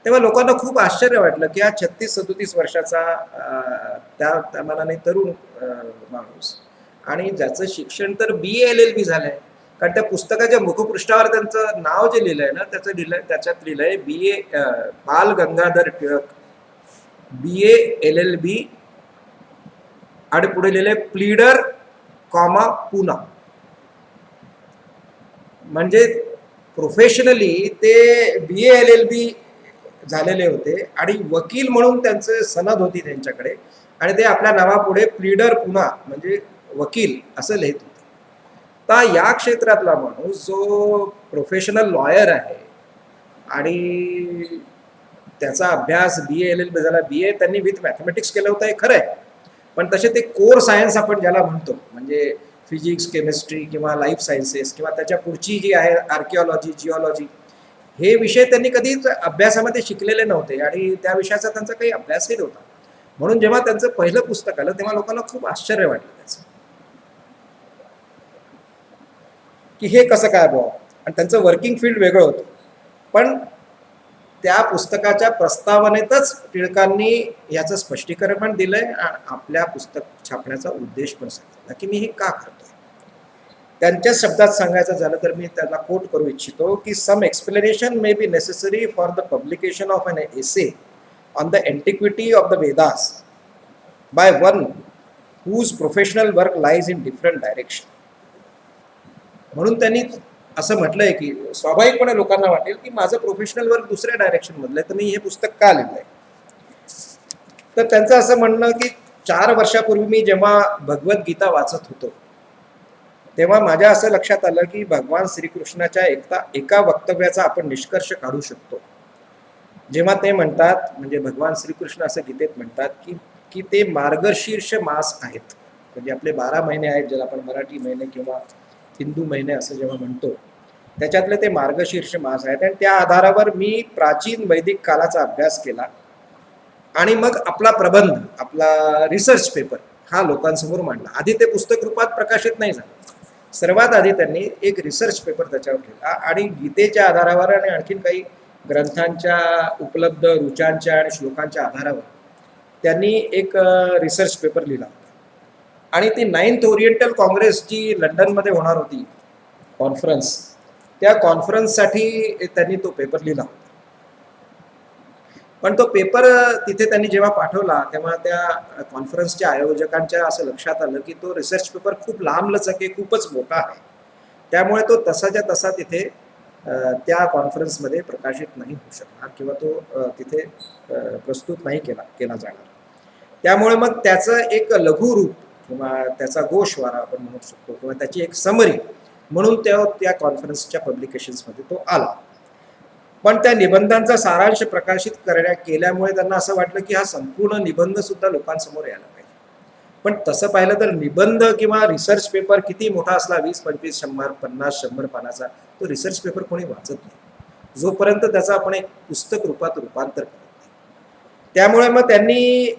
[SPEAKER 4] तेव्हा लोकांना खूप आश्चर्य वाटलं की हा 36-37 वर्षाचा त्या मानाने तरुण माणूस आणि ज्याचं शिक्षण तर BA LLB झालंय, कारण त्या पुस्तकाच्या मुखपृष्ठावर त्यांचं नाव जे लिहिलंय ना त्याच्यात लिहिलंय बाल गंगाधर टिळक BA LLB आणि पुढे लिहिलंय प्लीडर पुना. म्हणजे प्रोफेशनली ते BA LLB झालेले होते आणि वकील म्हणून त्यांचे सनद होती त्यांच्याकडे आणि ते आपल्या नावापुढे प्लीडर पुना म्हणजे वकील असं लिहित होते. तर या क्षेत्रातला माणूस जो प्रोफेशनल लॉयर आहे आणि त्याचा अभ्यास BA LLB झाला. BA त्यांनी विथ मॅथमॅटिक्स केलं होतं हे खरं आहे, पण तसे ते कोर सायन्स आपण ज्याला म्हणतो म्हणजे फिजिक्स, केमिस्ट्री किंवा लाईफ सायन्सेस किंवा त्याच्या पुढची जी आहे आर्किओलॉजी, जिओलॉजी, हे विषय त्यांनी कधीच अभ्यासामध्ये शिकलेले नव्हते आणि त्या विषयाचा त्यांचा काही अभ्यासही नव्हता. म्हणून जेव्हा त्यांचं पहिलं पुस्तक आलं तेव्हा लोकांना खूप आश्चर्य वाटलं त्याचं, की हे कसं काय बुवा. आणि त्यांचं वर्किंग फील्ड वेगळं होतं. पण त्या पुस्तकाच्या प्रस्तावनेतच टिळकांनी याचं स्पष्टीकरण पण दिलंय आणि आपल्या पुस्तक छापण्याचा उद्देश पण सांगितला की मी हे का करतोय. त्यांच्या शब्दात सांगायचं झालं तर मी त्याला कोट करू इच्छितो की some explanation may be necessary for the publication of an essay on the antiquity of the Vedas by one whose professional work lies in different direction. म्हणून त्यांनी असं म्हटलंय की स्वाभाविकपणे लोकांना वाटेल की माझं प्रोफेशनल वर्क दुसऱ्या डायरेक्शन मधलं आहे, तर मी हे पुस्तक का लिहिलंय. तर त्यांचं असं म्हणणं की 4 वर्षापूर्वी मी जेव्हा भगवद्गीता वाचत होतो तेव्हा माझ्या असं लक्षात आलं की भगवान श्रीकृष्णाच्या एका वक्तव्याचा आपण निष्कर्ष काढू शकतो. जेव्हा ते म्हणतात, म्हणजे भगवान श्रीकृष्ण असं गीतेत म्हणतात की ते मार्गशीर्ष मास आहेत, म्हणजे आपले 12 महिने आहेत ज्याला आपण मराठी महिने किंवा हिंदू महिने असं जेव्हा म्हणतो त्याच्यातले ते मार्गशीर्ष मास आहेत. आणि त्या आधारावर मी प्राचीन वैदिक कालाचा अभ्यास केला आणि मग आपला प्रबंध, आपला रिसर्च पेपर हा लोकांसमोर मांडला. आधी ते पुस्तक रूपात प्रकाशित नाही झालं. सर्वात आधी त्यांनी एक रिसर्च पेपर त्याच्यावर लिहिला आणि गीतेच्या आधारावर आणि आणखीन काही ग्रंथांच्या उपलब्ध रुचांच्या आणि श्लोकांच्या आधारावर त्यांनी एक रिसर्च पेपर लिहिला. आणि ती 9th ओरिएंटल काँग्रेस जी लंडनमध्ये होणार होती कॉन्फरन्स, त्या कॉन्फरन्ससाठी त्यांनी तो पेपर लिहिला. पण तो पेपर तिथे त्यांनी जेव्हा पाठवला तेव्हा त्या कॉन्फरन्सच्या आयोजकांच्या असं लक्षात आलं की तो रिसर्च पेपर खूप लांबलचक आहे, खूपच मोठा आहे, त्यामुळे तो तसाच्या तसा तिथे त्या कॉन्फरन्समध्ये प्रकाशित नाही होऊ शकणार किंवा तो तिथे प्रस्तुत नाही केला जाणार. त्यामुळे मग त्याचं एक लघुरूप किंवा त्याचा गोषवारा आपण म्हणू शकतो किंवा त्याची एक समरी म्हणून त्या कॉन्फरन्सच्या पब्लिकेशन्समध्ये तो आला. पण त्या निबंधांचा सारांश प्रकाशित केल्यामुळे त्यांना असं वाटलं की हा संपूर्ण निबंध सुद्धा लोकांसमोर यायला पाहिजे. पण तसं पाहिलं तर निबंध किंवा रिसर्च पेपर किती मोठा असला, 20, 25, 100, 50, 100 पानाचा, तो रिसर्च पेपर कोणी वाचत नाही जोपर्यंत त्याचं आपण एक पुस्तक रूपात रूपांतर करत नाही. त्यामुळे मग त्यांनी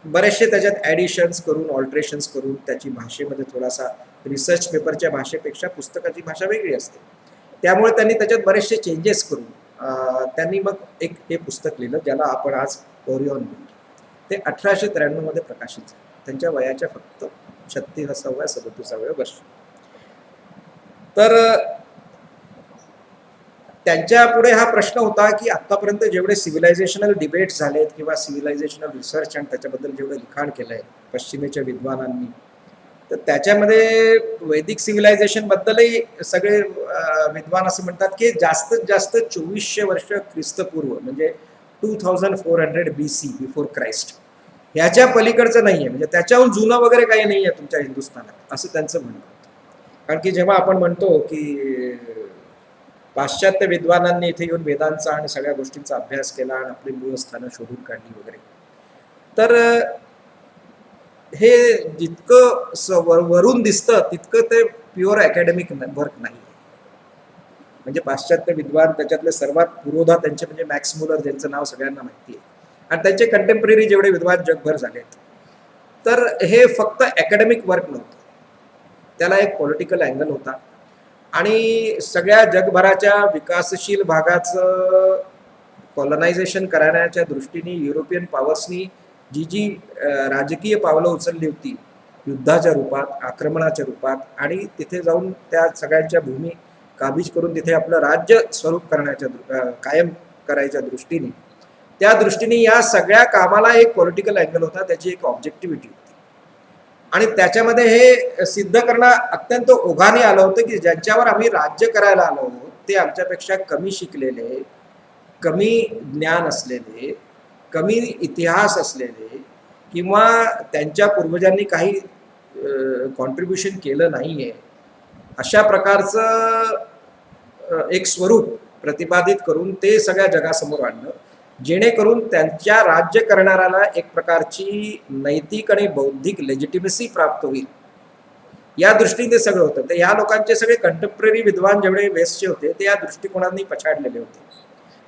[SPEAKER 4] बरेचसे त्याच्यात ॲडिशन्स करून, ऑल्ट्रेशन्स करून त्याची भाषेमध्ये थोडासा, रिसर्च पेपरच्या भाषेपेक्षा पुस्तकाची भाषा वेगळी असते, त्यामुळे त्यांनी त्याच्यात बरेचसे चेंजेस करून त्यांनी मग हे पुस्तक लिहिलं ज्याला आपण आज ओरिओन म्हणतो. ते 1893 मध्ये प्रकाशित झालं, त्यांच्या वयाच्या फक्त 36व्या-37व्या वर्षी. तर त्यांच्या पुढे हा प्रश्न होता की आतापर्यंत जेवढे सिव्हिलायझेशनल डिबेट्स झालेत किंवा सिव्हिलायझेशनल रिसर्च आणि त्याच्याबद्दल जेवढं लिखाण केलंय पश्चिमेच्या विद्वानांनी, तर त्याच्यामध्ये वैदिक सिव्हिलायझेशन बद्दलही सगळे विद्वान असं म्हणतात की जास्तीत जास्त 2400 वर्ष ख्रिस्तपूर्व, म्हणजे 2400 BC, बिफोर क्राइस्ट, ह्याच्या पलीकडचं नाहीये, म्हणजे त्याच्याहून जुनं वगैरे काही नाहीये तुमच्या हिंदुस्थानात, असं त्यांचं म्हणणं होतं. कारण की जेव्हा आपण म्हणतो की पाश्चात्य विद्वानांनी इथे येऊन वेदांचा आणि सगळ्या गोष्टींचा अभ्यास केला आणि आपली मूळस्थानं शोधून काढली वगैरे, तर हे जितकं वरून दिसतं तितकं ते प्युअर अकॅडमिक वर्क नाही. म्हणजे पाश्चात्य विद्वान त्याच्यातले सर्वात पुरोधा त्यांचे म्हणजे मॅक्स मुलर, ज्यांचं नाव सगळ्यांना माहिती आहे, आणि त्यांचे कंटेम्पररी जेवढे विद्वान जगभर झालेत, तर हे फक्त अकॅडमिक वर्क नव्हतं, त्याला एक पॉलिटिकल अँगल होता. आणि सगळ्या जगभराच्या विकासशील भागाचं कॉलनायझेशन करण्याच्या दृष्टीने युरोपियन पॉवर्सनी जी राजकीय पावलं उचलली होती, युद्धाच्या रूपात, आक्रमणाच्या रूपात, आणि तिथे जाऊन त्या सगळ्यांच्या भूमी काबीज करून तिथे आपलं राज्य स्वरूप कायम करायच्या दृष्टीने, त्या दृष्टीने या सगळ्या कामाला एक पॉलिटिकल अँगल होता, त्याची एक ऑब्जेक्टिव्हिटी होती. आणि त्याच्यामध्ये हे सिद्ध करणं अत्यंत ओघाने आलं होतं की ज्यांच्यावर आम्ही राज्य करायला आलो आहोत ते आमच्यापेक्षा कमी शिकलेले, कमी ज्ञान असलेले, कमी इतिहास असलेले, किंवा त्यांच्या पूर्वजांनी काही कॉन्ट्रीब्युशन केलं नाहीये, अशा प्रकारचं एक स्वरूप प्रतिपादित करून ते सगळ्या जगासमोर आणलं, जेणेकरून त्यांच्या राज्य करणाऱ्याला एक प्रकारची नैतिक आणि बौद्धिक लेजिटिमसी प्राप्त होईल. या दृष्टीने ते सगळं होतं. तर या लोकांचे सगळे कंटेम्पररी विद्वान जेवढे वेस्टचे होते ते या दृष्टिकोनांनी पछाडलेले होते.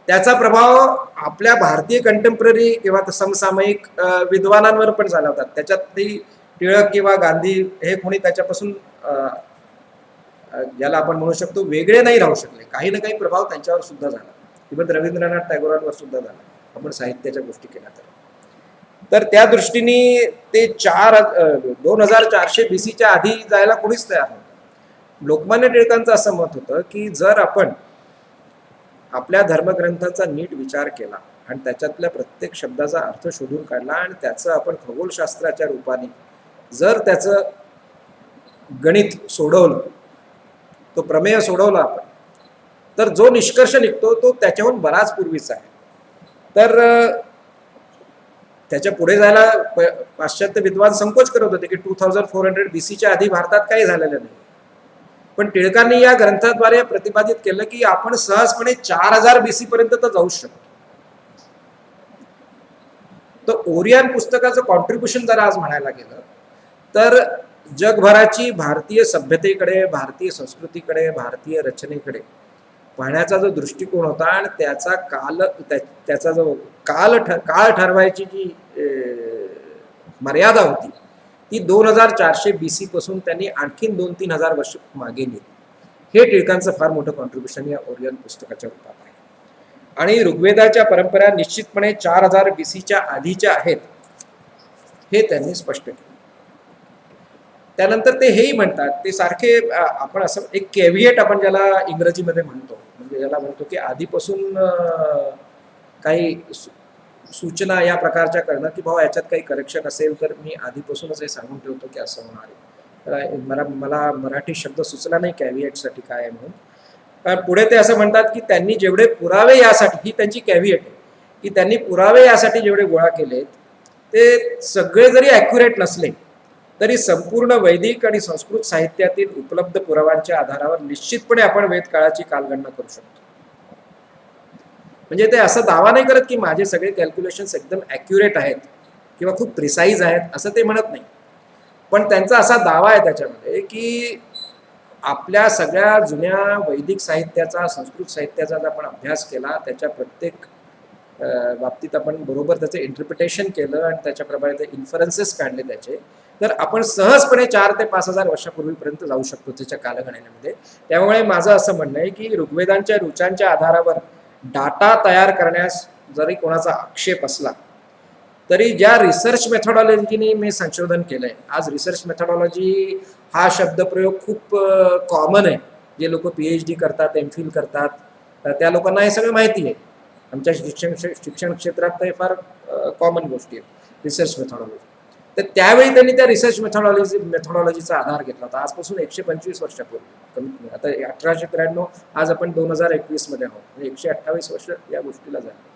[SPEAKER 4] त्याचा प्रभाव आपल्या भारतीय कंटेम्पररी किंवा समसामयिक विद्वानांवर पण झाला होता. त्याच्यात ती टिळक किंवा गांधी हे कोणी त्याच्यापासून ज्याला आपण म्हणू शकतो वेगळे नाही राहू शकले. काही ना काही प्रभाव त्यांच्यावर सुद्धा झाला. इव्हन रवींद्रनाथ टागोरांवर सुद्धा झाला, आपण साहित्याच्या गोष्टी केल्या तर त्या दृष्टीने ते 2400 BCच्या आधी जायला कोणीच तयार नव्हतं. लोकमान्य टिळकांचं असं मत होतं की जर आपण आपल्या धर्मग्रंथाचा नीट विचार केला आणि त्याच्यातल्या प्रत्येक शब्दाचा अर्थ शोधून काढला आणि त्याचं आपण खगोलशास्त्राच्या रूपाने जर त्याचं गणित सोडवलं, तो प्रमेय सोडवला आपण, तर जो निष्कर्ष निघतो तो त्याच्याहून बराच पूर्वीचा आहे. तर त्याच्या पुढे जायला पाश्चात्य विद्वान संकोच करत होते की 2400 BCच्या आधी भारतात काही झालेलं नाही. पण टिळकांनी या ग्रंथाद्वारे प्रतिपादित केलं की आपण सहजपणे 4000 BC पर्यंत तर जाऊ शकतो. तर ओरियन पुस्तकाचं कॉन्ट्रीब्युशन जर आज म्हणायला गेलं तर जगभराची भारतीय सभ्यतेकडे, भारतीय संस्कृतीकडे, भारतीय रचनेकडे पाहण्याचा जो दृष्टिकोन होता आणि त्याचा जो काळ ठरवायची जी मर्यादा होती ती 2400 BC पासून त्यांनी आणखीन 2-3000 वर्ष मागे नेली. हे टिळकांचं फार मोठं कॉन्ट्रीब्युशन या ओरियन पुस्तकाच्या रूपात आहे. आणि ऋग्वेदाच्या परंपरा निश्चितपणे 4000 BCच्या आधीच्या आहेत हे त्यांनी स्पष्ट केलं. त्यानंतर ते हेही म्हणतात, ते सारखे आपण असं एक कॅव्हिएट आपण ज्याला इंग्रजीमध्ये म्हणतो, म्हणजे ज्याला म्हणतो की आधीपासून काही सूचना या प्रकारच्या करणं की भाऊ याच्यात काही करेक्शन असेल तर मी आधीपासूनच हे सांगून ठेवतो की असं होणार आहे. मला मराठी शब्द सुचला नाही कॅव्हिएटसाठी काय आहे म्हणून. पुढे ते असं म्हणतात की त्यांनी जेवढे पुरावे यासाठी, ही त्यांची कॅव्हिएट आहे की त्यांनी पुरावे यासाठी जेवढे गोळा केलेत ते सगळे जरी ॲक्युरेट नसले तरी संपूर्ण वैदिक आणि संस्कृत साहित्यातील उपलब्ध पुराव्यांच्या आधारावर निश्चितपणे आपण वेदकाळाची कालगणना करू शकतो. म्हणजे ते असं दावा नाही करत की माझे सगळे कॅल्क्युलेशन्स एकदम ॲक्युरेट आहेत किंवा खूप प्रिसाईज आहेत असं ते म्हणत नाही. पण त्यांचा असा दावा आहे त्याच्यामध्ये की आपल्या सगळ्या जुन्या वैदिक साहित्याचा, संस्कृत साहित्याचा जर आपण अभ्यास केला, त्याच्या प्रत्येक बाबतीत आपण बरोबर त्याचं इंटरप्रिटेशन केलं आणि त्याच्याप्रमाणे ते इन्फरन्सेस काढले त्याचे, तर आपण सहजपणे 4 ते 5000 वर्षापूर्वीपर्यंत जाऊ शकतो त्याच्या कालगणनेमध्ये. त्यामुळे माझं असं म्हणणं आहे की ऋग्वेदांच्या ऋचांच्या आधारावर डाटा तयार करण्यास जरी कोणाचा आक्षेप असला तरी ज्या रिसर्च मेथॉडॉलॉजीने मी संशोधन केलंय, आज रिसर्च मेथॉडॉलॉजी हा शब्दप्रयोग खूप कॉमन आहे. जे लोक PhD करतात, MPhil करतात, त्या लोकांना हे सगळं माहिती आहे. आमच्या शिक्षण क्षेत्रात तर हे फार कॉमन गोष्टी आहेत रिसर्च मेथॉडॉलॉजी. तर त्यावेळी त्यांनी त्या रिसर्च मेथॉडॉलॉजीचा आधार घेतला होता. आजपासून 125 वर्षापूर्वी, कमीत आता 1893, आज आपण 2021 मध्ये आहोत, म्हणजे 128 वर्ष या गोष्टीला झाली.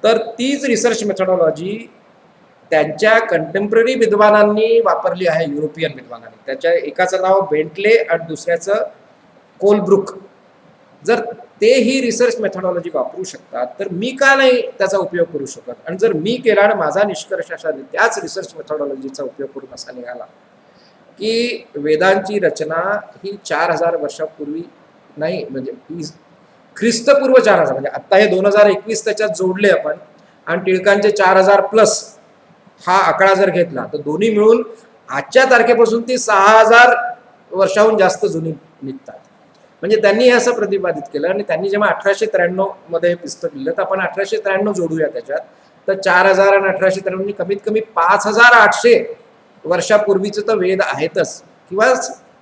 [SPEAKER 4] तर तीच रिसर्च मेथॉडॉलॉजी त्यांच्या कंटेम्पररी विद्वानांनी वापरली आहे, युरोपियन विद्वानांनी. त्याच्या एकाचं नाव बेंटले आणि दुसऱ्याचं कोलब्रुक. जर ते ही रिसर्च मेथॉडॉलॉजी वापरू शकतात तर मी का नाही त्याचा उपयोग करू शकत? आणि जर मी केला आणि माझा निष्कर्ष असा त्याच रिसर्च मेथॉडॉलॉजीचा उपयोग करून असा निघाला की वेदांची रचना ही 4000 वर्षापूर्वी नाही, म्हणजे ख्रिस्तपूर्व 4000, म्हणजे आत्ता हे 2021 त्याच्यात जोडले आपण आणि टिळकांचे 4000+ हा आकडा जर घेतला तर दोन्ही मिळून आजच्या तारखेपासून ती 6000 वर्षाहून जास्त जुनी निघतात. म्हणजे त्यांनी हे असं प्रतिपादित केलं. आणि त्यांनी जेव्हा 1893 मध्ये पुस्तक लिहिलं तर आपण 1893 जोडूया त्याच्यात, तर 4000 आणि 1893 कमीत कमी 5800 वर्षापूर्वीचं तर वेद आहेतच, किंवा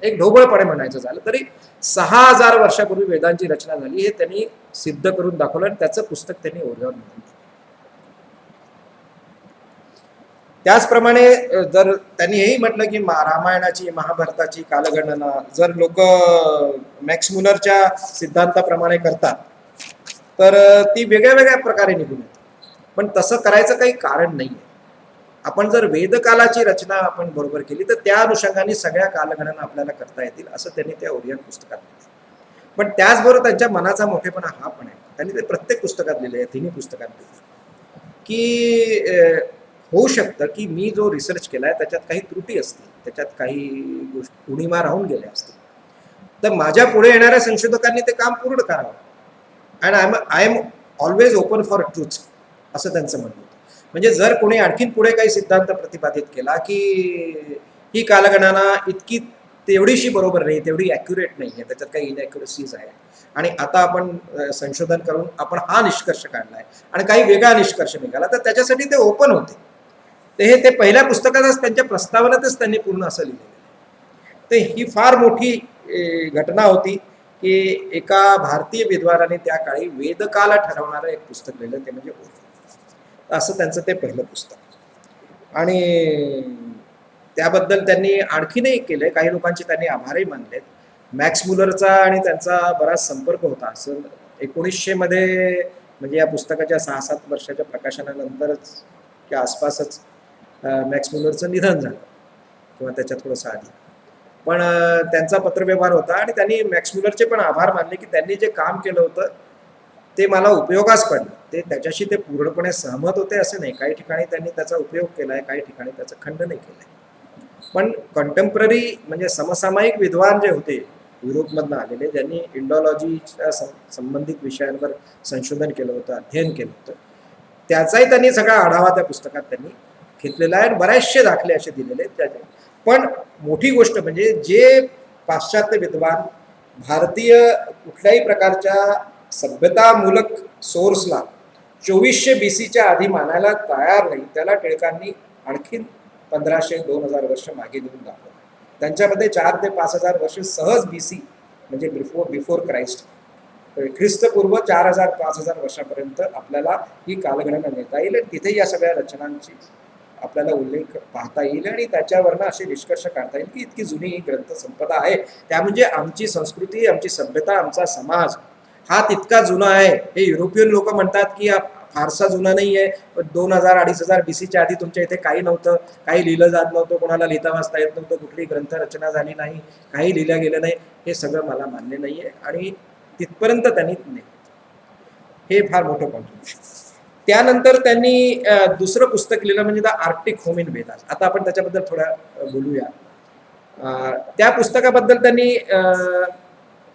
[SPEAKER 4] एक ढोबळपणे म्हणायचं झालं तरी 6000 वर्षापूर्वी वेदांची रचना झाली हे त्यांनी सिद्ध करून दाखवलं. आणि त्याचं पुस्तक त्यांनी ओरियन म्हणून. त्याचप्रमाणे जर त्यांनी हेही म्हटलं की रामायणाची, महाभारताची कालगणना जर लोक मॅक्स मुलरच्या सिद्धांताप्रमाणे करतात तर ती वेगळ्या वेगळ्या प्रकारे निघून येते. पण तसं करायचं काही कारण नाही आहे. आपण जर वेदकालाची रचना आपण बरोबर केली तर त्या अनुषंगाने सगळ्या कालगणना आपल्याला करता येतील असं त्यांनी त्या ओरियन पुस्तकात लिहिलं. पण त्याचबरोबर त्यांच्या मनाचा मोठेपणा हा पण आहे. त्यांनी ते प्रत्येक पुस्तकात लिहिले, तिन्ही पुस्तकात लिहिले की होऊ शकतं की मी जो रिसर्च केलाय त्याच्यात काही त्रुटी असतील, त्याच्यात काही गोष्टी उणीवा राहून गेल्या असतील, तर माझ्या पुढे येणाऱ्या संशोधकांनी ते काम पूर्ण करावं. And I am always open for truth, असं त्यांचं म्हणणं होतं. म्हणजे जर कोणी आणखीन पुढे काही सिद्धांत प्रतिपादित केला की ही कालगणना इतकी तेवढीशी बरोबर नाही, तेवढी ॲक्युरेट नाही आहे, त्याच्यात काही इनॲक्युरसीज आहे, आणि आता आपण संशोधन करून आपण हा निष्कर्ष काढलाय आणि काही वेगळा निष्कर्ष निघाला, तर त्याच्यासाठी ते ओपन होते. ते पहिल्या पुस्तकातच त्यांच्या प्रस्तावनेतच त्यांनी पूर्ण असं लिहिलेलं आहे. तर ही फार मोठी घटना होती की एका भारतीय विद्वानाने त्या काळी वेदकाल ठरवणारं एक पुस्तक लिहिलं, ते म्हणजे ओशो. असं त्यांचं ते पहिलं पुस्तक. आणि त्याबद्दल त्यांनी आणखीनही केलंय, काही लोकांचे त्यांनी आभारही मानलेत. मॅक्स मुलरचा आणि त्यांचा बराच संपर्क होता. असं 1900 मध्ये, म्हणजे या पुस्तकाच्या 6-7 वर्षाच्या प्रकाशनानंतरच त्या आसपासच मॅक्स मुलरचं निधन झालं, किंवा त्याच्या थोडंसं आधी. पण त्यांचा पत्रव्यवहार होता आणि त्यांनी मॅक्स मुलरचे पण आभार मानले की त्यांनी जे काम केलं होतं ते मला उपयोगास पडलं. ते त्याच्याशी ते पूर्णपणे सहमत होते असं नाही, काही ठिकाणी त्यांनी त्याचा उपयोग केला आहे, काही ठिकाणी त्याचं खंडनही केलं आहे. पण कंटेम्पररी म्हणजे समसामायिक विद्वान जे होते युरोपमधनं आलेले, ज्यांनी इंडॉलॉजीच्या संबंधित विषयांवर संशोधन केलं होतं, अध्ययन केलं होतं, त्याचाही त्यांनी सगळा आढावा त्या पुस्तकात त्यांनी घेतलेला आहे. बरेचसे दाखले असे दिलेले आहेत त्याचे. पण मोठी गोष्ट म्हणजे जे पाश्चात्य विद्वान भारतीय कुठल्याही प्रकारच्या सभ्यतामूलक सोर्सला 2400 BC आधी मानायला तयार नाही, त्याला टिळकांनी आणखीन 1500-2000 वर्ष मागे नेऊन दाखवलं. त्यांच्यामध्ये 4 ते 5000 वर्ष सहज BC, म्हणजे बिफोर क्राइस्ट, ख्रिस्तपूर्व 4000-5000 वर्षापर्यंत आपल्याला ही कालगणना नेता येईल. तिथे या सगळ्या रचनांची आपल्याला उल्लेख पाहता येईल आणि त्याच्यावरनं असे निष्कर्ष काढता येईल की इतकी जुनी ही ग्रंथ संपदा आहे. त्या म्हणजे आमची संस्कृती, आमची सभ्यता, आमचा समाज हा तितका जुना आहे. हे युरोपियन लोक म्हणतात की फारसा जुना नाही आहे, 2000-2500 BC आधी तुमच्या इथे काही नव्हतं, काही लिहिलं जात नव्हतं, कोणाला लिहिता वाचता येत नव्हतं, कुठली ग्रंथ रचना झाली नाही, काही लिहिलं गेलं नाही, हे सगळं मला मान्य नाही आहे. आणि तिथपर्यंत त्यांनी नाही, हे फार मोठं कॉन्ट्रिब्युशन. त्यानंतर त्यांनी दुसरं पुस्तक लिहिलं म्हणजे the Arctic home in Vedas. आता आपण त्याच्याबद्दल थोडं बोलूया. त्या पुस्तकाबद्दल त्यांनी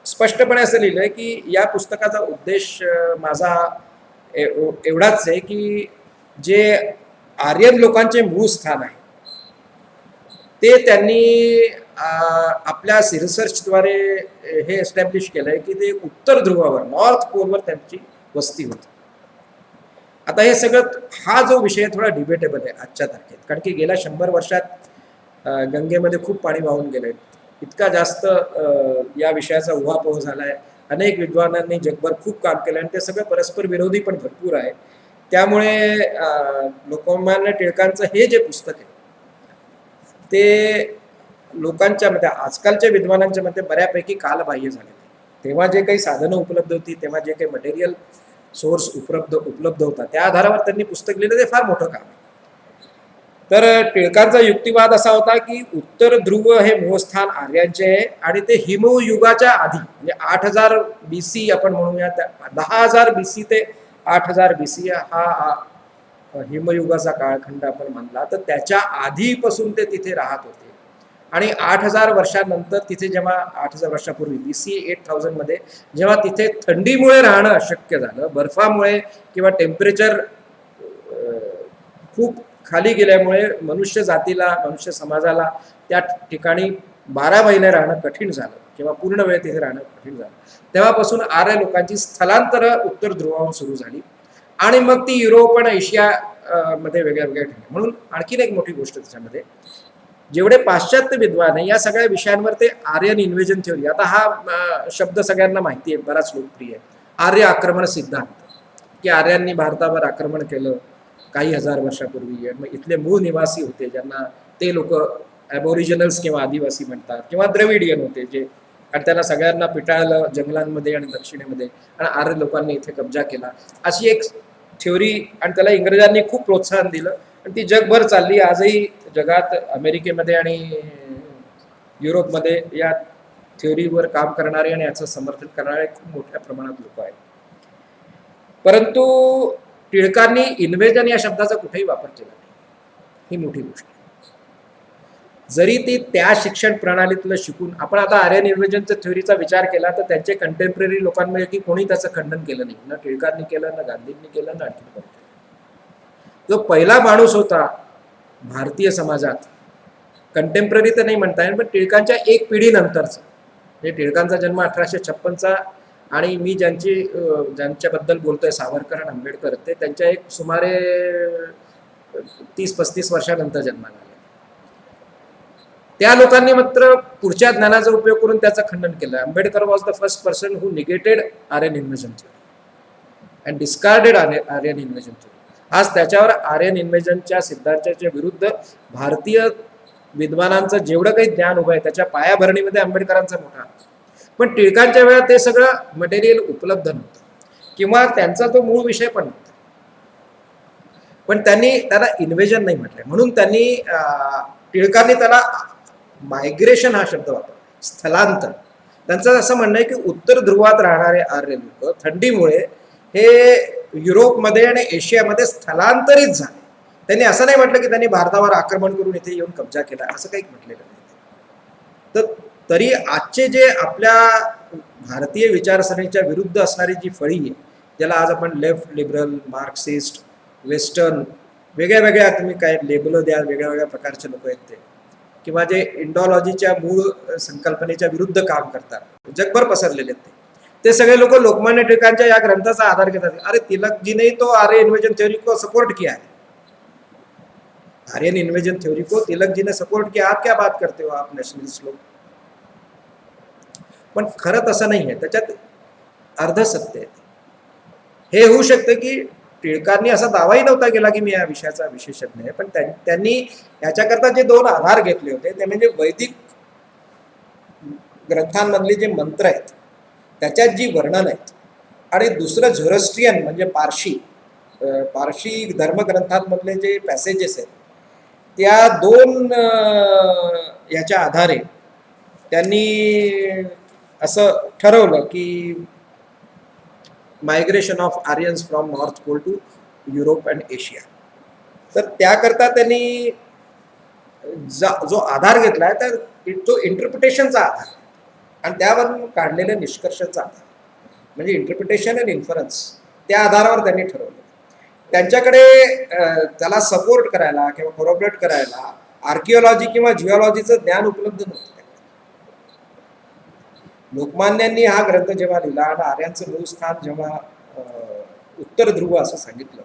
[SPEAKER 4] स्पष्टपणे असं लिहिलंय की या पुस्तकाचा उद्देश माझा एवढाच आहे की जे आर्यन लोकांचे मूळ स्थान आहे ते त्यांनी आपल्या रिसर्चद्वारे हे एस्टॅब्लिश केलंय की ते उत्तर ध्रुवावर, नॉर्थ पोलवर त्यांची वस्ती होती. आता हे सगळं, हा जो विषय थोडा डिबेटेबल आहे आजच्या तारखेत, कारण की गेल्या 100 वर्षात गंगेमध्ये खूप पाणी वाहून गेलंय, इतका जास्त या विषयाचा उहापोह झाला आहे, अनेक विद्वानांनी जगभर खूप काम केलं आणि ते सगळं परस्पर विरोधी पण भरपूर आहे. त्यामुळे लोकमान्य टिळकांचं हे जे पुस्तक आहे ते लोकांच्या मध्ये, आजकालच्या विद्वानांच्या मध्ये बऱ्यापैकी कालबाह्य झाले. तेव्हा जे काही साधनं उपलब्ध होती, तेव्हा जे काही मटेरियल सोर्स उपलब्ध होता, त्या आधारावर त्यांनी पुस्तक लिहिलं, ते फार मोठं काम आहे. तर टिळकांचा युक्तिवाद असा होता की उत्तर ध्रुव हे मूळस्थान आर्यांचे आहे आणि ते हिमयुगाच्या आधी, म्हणजे 8000 BC आपण म्हणूया, 10,000 BC ते 8000 BC हा हिमयुगाचा काळखंड आपण मानला, तर त्याच्या आधीपासून ते तिथे राहत होते. आणि 8000 वर्षानंतर तिथे जेव्हा 8000 वर्षापूर्वी BC 8000 मध्ये जेव्हा तिथे थंडीमुळे राहणं अशक्य झालं, बर्फामुळे किंवा टेम्परेचर खूप खाली गेल्यामुळे मनुष्य जातीला, मनुष्य समाजाला त्या ठिकाणी 12 महिने राहणं कठीण झालं किंवा पूर्ण वेळ तिथे राहणं कठीण झालं, तेव्हापासून आर्य लोकांची स्थलांतरं उत्तर ध्रुवावर सुरू झाली आणि मग ती युरोप आणि एशिया मध्ये वेगळ्या वेगळ्या ठिकाणी. म्हणून आणखीन एक मोठी गोष्ट त्याच्यामध्ये, जेवढे पाश्चात्य विद्वान आहे या सगळ्या विषयांवर ते आर्यन इन्व्हेजन थ्योरी, आता हा शब्द सगळ्यांना माहिती आहे, बराच लोकप्रिय आहे, आर्य आक्रमण सिद्धांत, की आर्यांनी भारतावर आक्रमण केलं काही हजार वर्षापूर्वी, मग इथले मूळ निवासी होते ज्यांना ते लोक ॲबोरिजिनल्स किंवा आदिवासी म्हणतात, किंवा द्रविडियन होते जे, आणि त्यांना सगळ्यांना पिटाळलं जंगलांमध्ये आणि दक्षिणेमध्ये, आणि आर्य लोकांनी इथे कब्जा केला, अशी एक थ्योरी. आणि त्याला इंग्रजांनी खूप प्रोत्साहन दिलं आणि ती जगभर चालली. आजही जगात अमेरिकेमध्ये आणि युरोपमध्ये या थ्योरीवर काम करणारे आणि याचं समर्थन करणारे खूप मोठ्या प्रमाणात लोक आहेत. परंतु टिळकांनी इन्व्हेजन या शब्दाचा कुठेही वापर केला नाही, ही मोठी गोष्ट. जरी ती त्या शिक्षण प्रणालीतलं शिकून आपण आता आर्यन इन्व्हेजनच्या थ्योरीचा विचार केला तर त्यांचे कंटेम्पररी लोकांपैकी कोणी त्याचं खंडन केलं नाही. ना टिळकांनी केलं, ना गांधींनी केलं, ना आणखी कोणी केलं. जो पहिला माणूस होता भारतीय समाजात, कंटेम्पररी तर नाही म्हणता येईल पण टिळकांच्या एक पिढी नंतरचा, म्हणजे टिळकांचा जन्म 1856चा आणि मी ज्यांच्याबद्दल बोलतोय सावरकर आणि आंबेडकर, ते त्यांच्या एक सुमारे 30-35 वर्षानंतर जन्माला आले. त्या लोकांनी मात्र पुढच्या ज्ञानाचा उपयोग करून त्याचं खंडन केलं. Ambedkar was the first person who negated Aryan invasion theory and discarded Aryan invasion theory. आज त्याच्यावर आर्यन इन्व्हेजनच्या सिद्धांताच्या विरुद्ध भारतीय विद्वानांचं जेवढं काही ज्ञान उभं आहे त्याच्या पायाभरणीमध्ये आंबेडकरांचा मोठा हात. पण टिळकांच्या वेळात ते सगळं मटेरियल उपलब्ध नव्हतं किंवा त्यांचा तो मूळ विषय पण नव्हता. पण त्यांनी त्याला इन्व्हेजन नाही म्हटलंय, म्हणून त्यांनी टिळकांनी त्याला मायग्रेशन हा शब्द वापरला, स्थलांतर. त्यांचं असं म्हणणं आहे की उत्तर ध्रुवात राहणारे आर्य लोक थंडीमुळे हे युरोपमध्ये आणि एशियामध्ये स्थलांतरित झाले. त्यांनी असं नाही म्हटलं की त्यांनी भारतावर आक्रमण करून इथे येऊन कब्जा केला, असं काही म्हटलेलं नाही. तर तरी आजचे जे आपल्या भारतीय विचारसरणीच्या विरुद्ध असणारी जी फळी आहे, ज्याला आज आपण लेफ्ट लिबरल, मार्क्सिस्ट, वेस्टर्न, वेगळ्या वेगळ्या तुम्ही काय लेबल द्या, वेगळ्या वेगळ्या प्रकारचे लोक आहेत ते, किंवा जे इंडॉलॉजीच्या मूळ संकल्पनेच्या विरुद्ध काम करतात, जगभर पसरलेले आहेत ते सगळे लोक लोकमान्य टिळकांच्या या ग्रंथाचा आधार घेतात. अरे तिलकजीने तो आर्य इन्वेजन थ्योरी को सपोर्ट किया है, आर्यन इन्वेजन थ्योरी को तिलक जी ने सपोर्ट किया. आप क्या बात करते हो आप नॅशनलिस्ट लोक. पण खरं तसं नाही आहे, त्याच्यात अर्धसत्य आहे. हे होऊ शकतं की टिळकांनी असा दावाही नव्हता केला की मी या विषयाचा विशेषज्ञ आहे, पण त्यांनी याच्याकरता जे 2 आधार घेतले होते ते म्हणजे वैदिक ग्रंथांमधले जे मंत्र आहेत त्याच्यात जी वर्णन आहेत, आणि दुसरं झोरस्ट्रियन म्हणजे पारशी धर्मग्रंथांमधले जे पॅसेजेस आहेत त्या 2 याच्या आधारे त्यांनी असं ठरवलं की migration of Aryans from North Pole to Europe and Asia. तर त्याकरता त्यांनी जो आधार घेतला आहे तर तो इंटरप्रिटेशनचा आधार आणि त्यावरून काढलेल्या निष्कर्षाचा आधार म्हणजे इंटरप्रिटेशन अँड इन्फरन्स, त्या आधारावर त्यांनी ठरवलं. त्यांच्याकडे त्याला सपोर्ट करायला किंवा कोरॉबरेट करायला आर्किओलॉजी किंवा जिओलॉजीचं ज्ञान उपलब्ध नव्हतं. लोकमान्यांनी हा ग्रंथ जेव्हा लिहिला आणि आर्यांचं मूळ स्थान जेव्हा उत्तर ध्रुव असं सांगितलं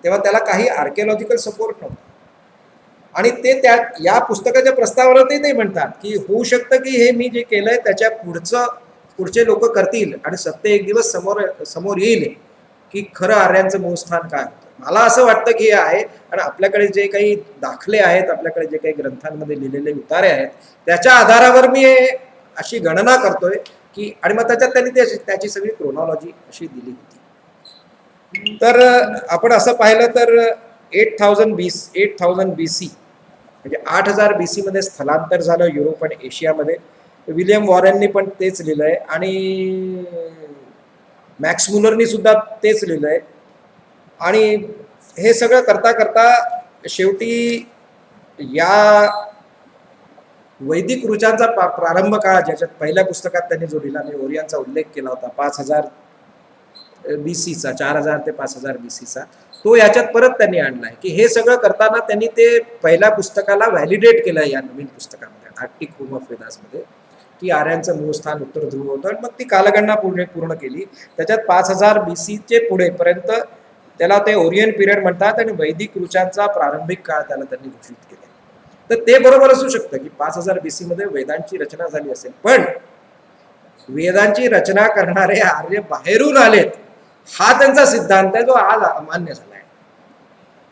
[SPEAKER 4] तेव्हा त्याला काही आर्किओलॉजिकल सपोर्ट नव्हता. आणि ते त्या या पुस्तकाच्या प्रस्तावनातही ते म्हणतात की होऊ शकतं की हे मी जे केलंय त्याच्या पुढचे लोक करतील आणि सत्य एक दिवस समोर येईल की खरं आर्यांचं मूळ स्थान काय होतं. मला असं वाटतं की हे आहे, आणि आपल्याकडे जे काही दाखले आहेत, आपल्याकडे जे काही ग्रंथांमध्ये लिहिलेले उतारे आहेत त्याच्या आधारावर मी अशी गणना करतोय की, आणि मग त्याच्यात त्यांनी त्याची सगळी क्रोनॉलॉजी अशी दिली होती. तर आपण असं पाहिलं तर 8000 BC म्हणजे 8000 BC मध्ये स्थलांतर झालं युरोप आणि एशियामध्ये. विलियम वॉरेननी पण तेच लिहिलंय आणि मॅक्स मुलरनी सुद्धा तेच लिहिलंय. आणि हे सगळं करता करता शेवटी या वैदिक ऋचांचा प्रारंभ काळ, ज्याच्यात पहिल्या पुस्तकात त्यांनी जो लिहिला मी ओरियनचा उल्लेख केला होता 5000 BCचा, 4000 ते 5000 BCचा, तो याच्यात परत त्यांनी आणलाय की हे सगळं करताना त्यांनी ते पहिल्या पुस्तकाला व्हॅलिडेट केलं या नवीन पुस्तकामध्ये आर्क्टिक होम ऑफ वेदासमध्ये की आर्यांचं मूळ स्थान उत्तर ध्रुव होतं. आणि मग ती कालगणना पूर्ण केली. त्याच्यात 5000 BCचे पुढे पर्यंत त्याला ते ओरियन पिरियड म्हणतात आणि वैदिक ऋचांचा प्रारंभिक काळ त्याला त्यांनी घोषित केला. तर ते बरोबर असू शकतं की 5000 BC मध्ये वेदांची रचना झाली असेल, पण वेदांची रचना करणारे आर्य बाहेरून आलेत हा त्यांचा सिद्धांत आहे जो आज अमान्य झाला आहे.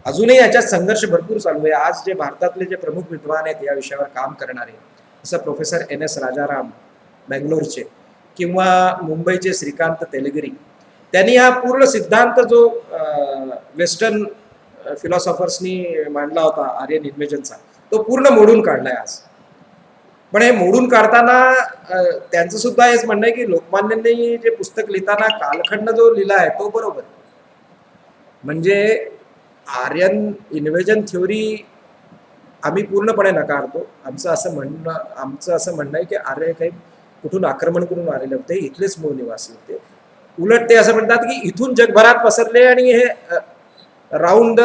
[SPEAKER 4] अजूनही याच्यात संघर्ष भरपूर चालू आहे. आज जे भारतातले जे प्रमुख विद्वान आहेत या विषयावर काम करणारे, जसं प्रोफेसर NS राजाराम बेंगलोरचे किंवा मुंबईचे श्रीकांत तेलगिरी, त्यांनी हा पूर्ण सिद्धांत जो वेस्टर्न फिलॉसॉफर्सनी मांडला होता आर्यन इन्व्हेजनचा, तो पूर्ण मोडून काढलाय आज. पण हे मोडून काढताना त्यांचं सुद्धा हेच म्हणणं आहे की लोकमान्यांनी जे पुस्तक लिहिताना कालखंड जो लिहिला आहे तो बरोबर, म्हणजे आर्यन इन्व्हेजन थ्योरी आम्ही पूर्णपणे नकारतो. आमचं असं म्हणणं आहे की आर्य काही कुठून आक्रमण करून आलेले होते, इथलेच मूळ निवासी होते. उलट ते असं म्हणतात की इथून जगभरात पसरले आणि हे राऊंड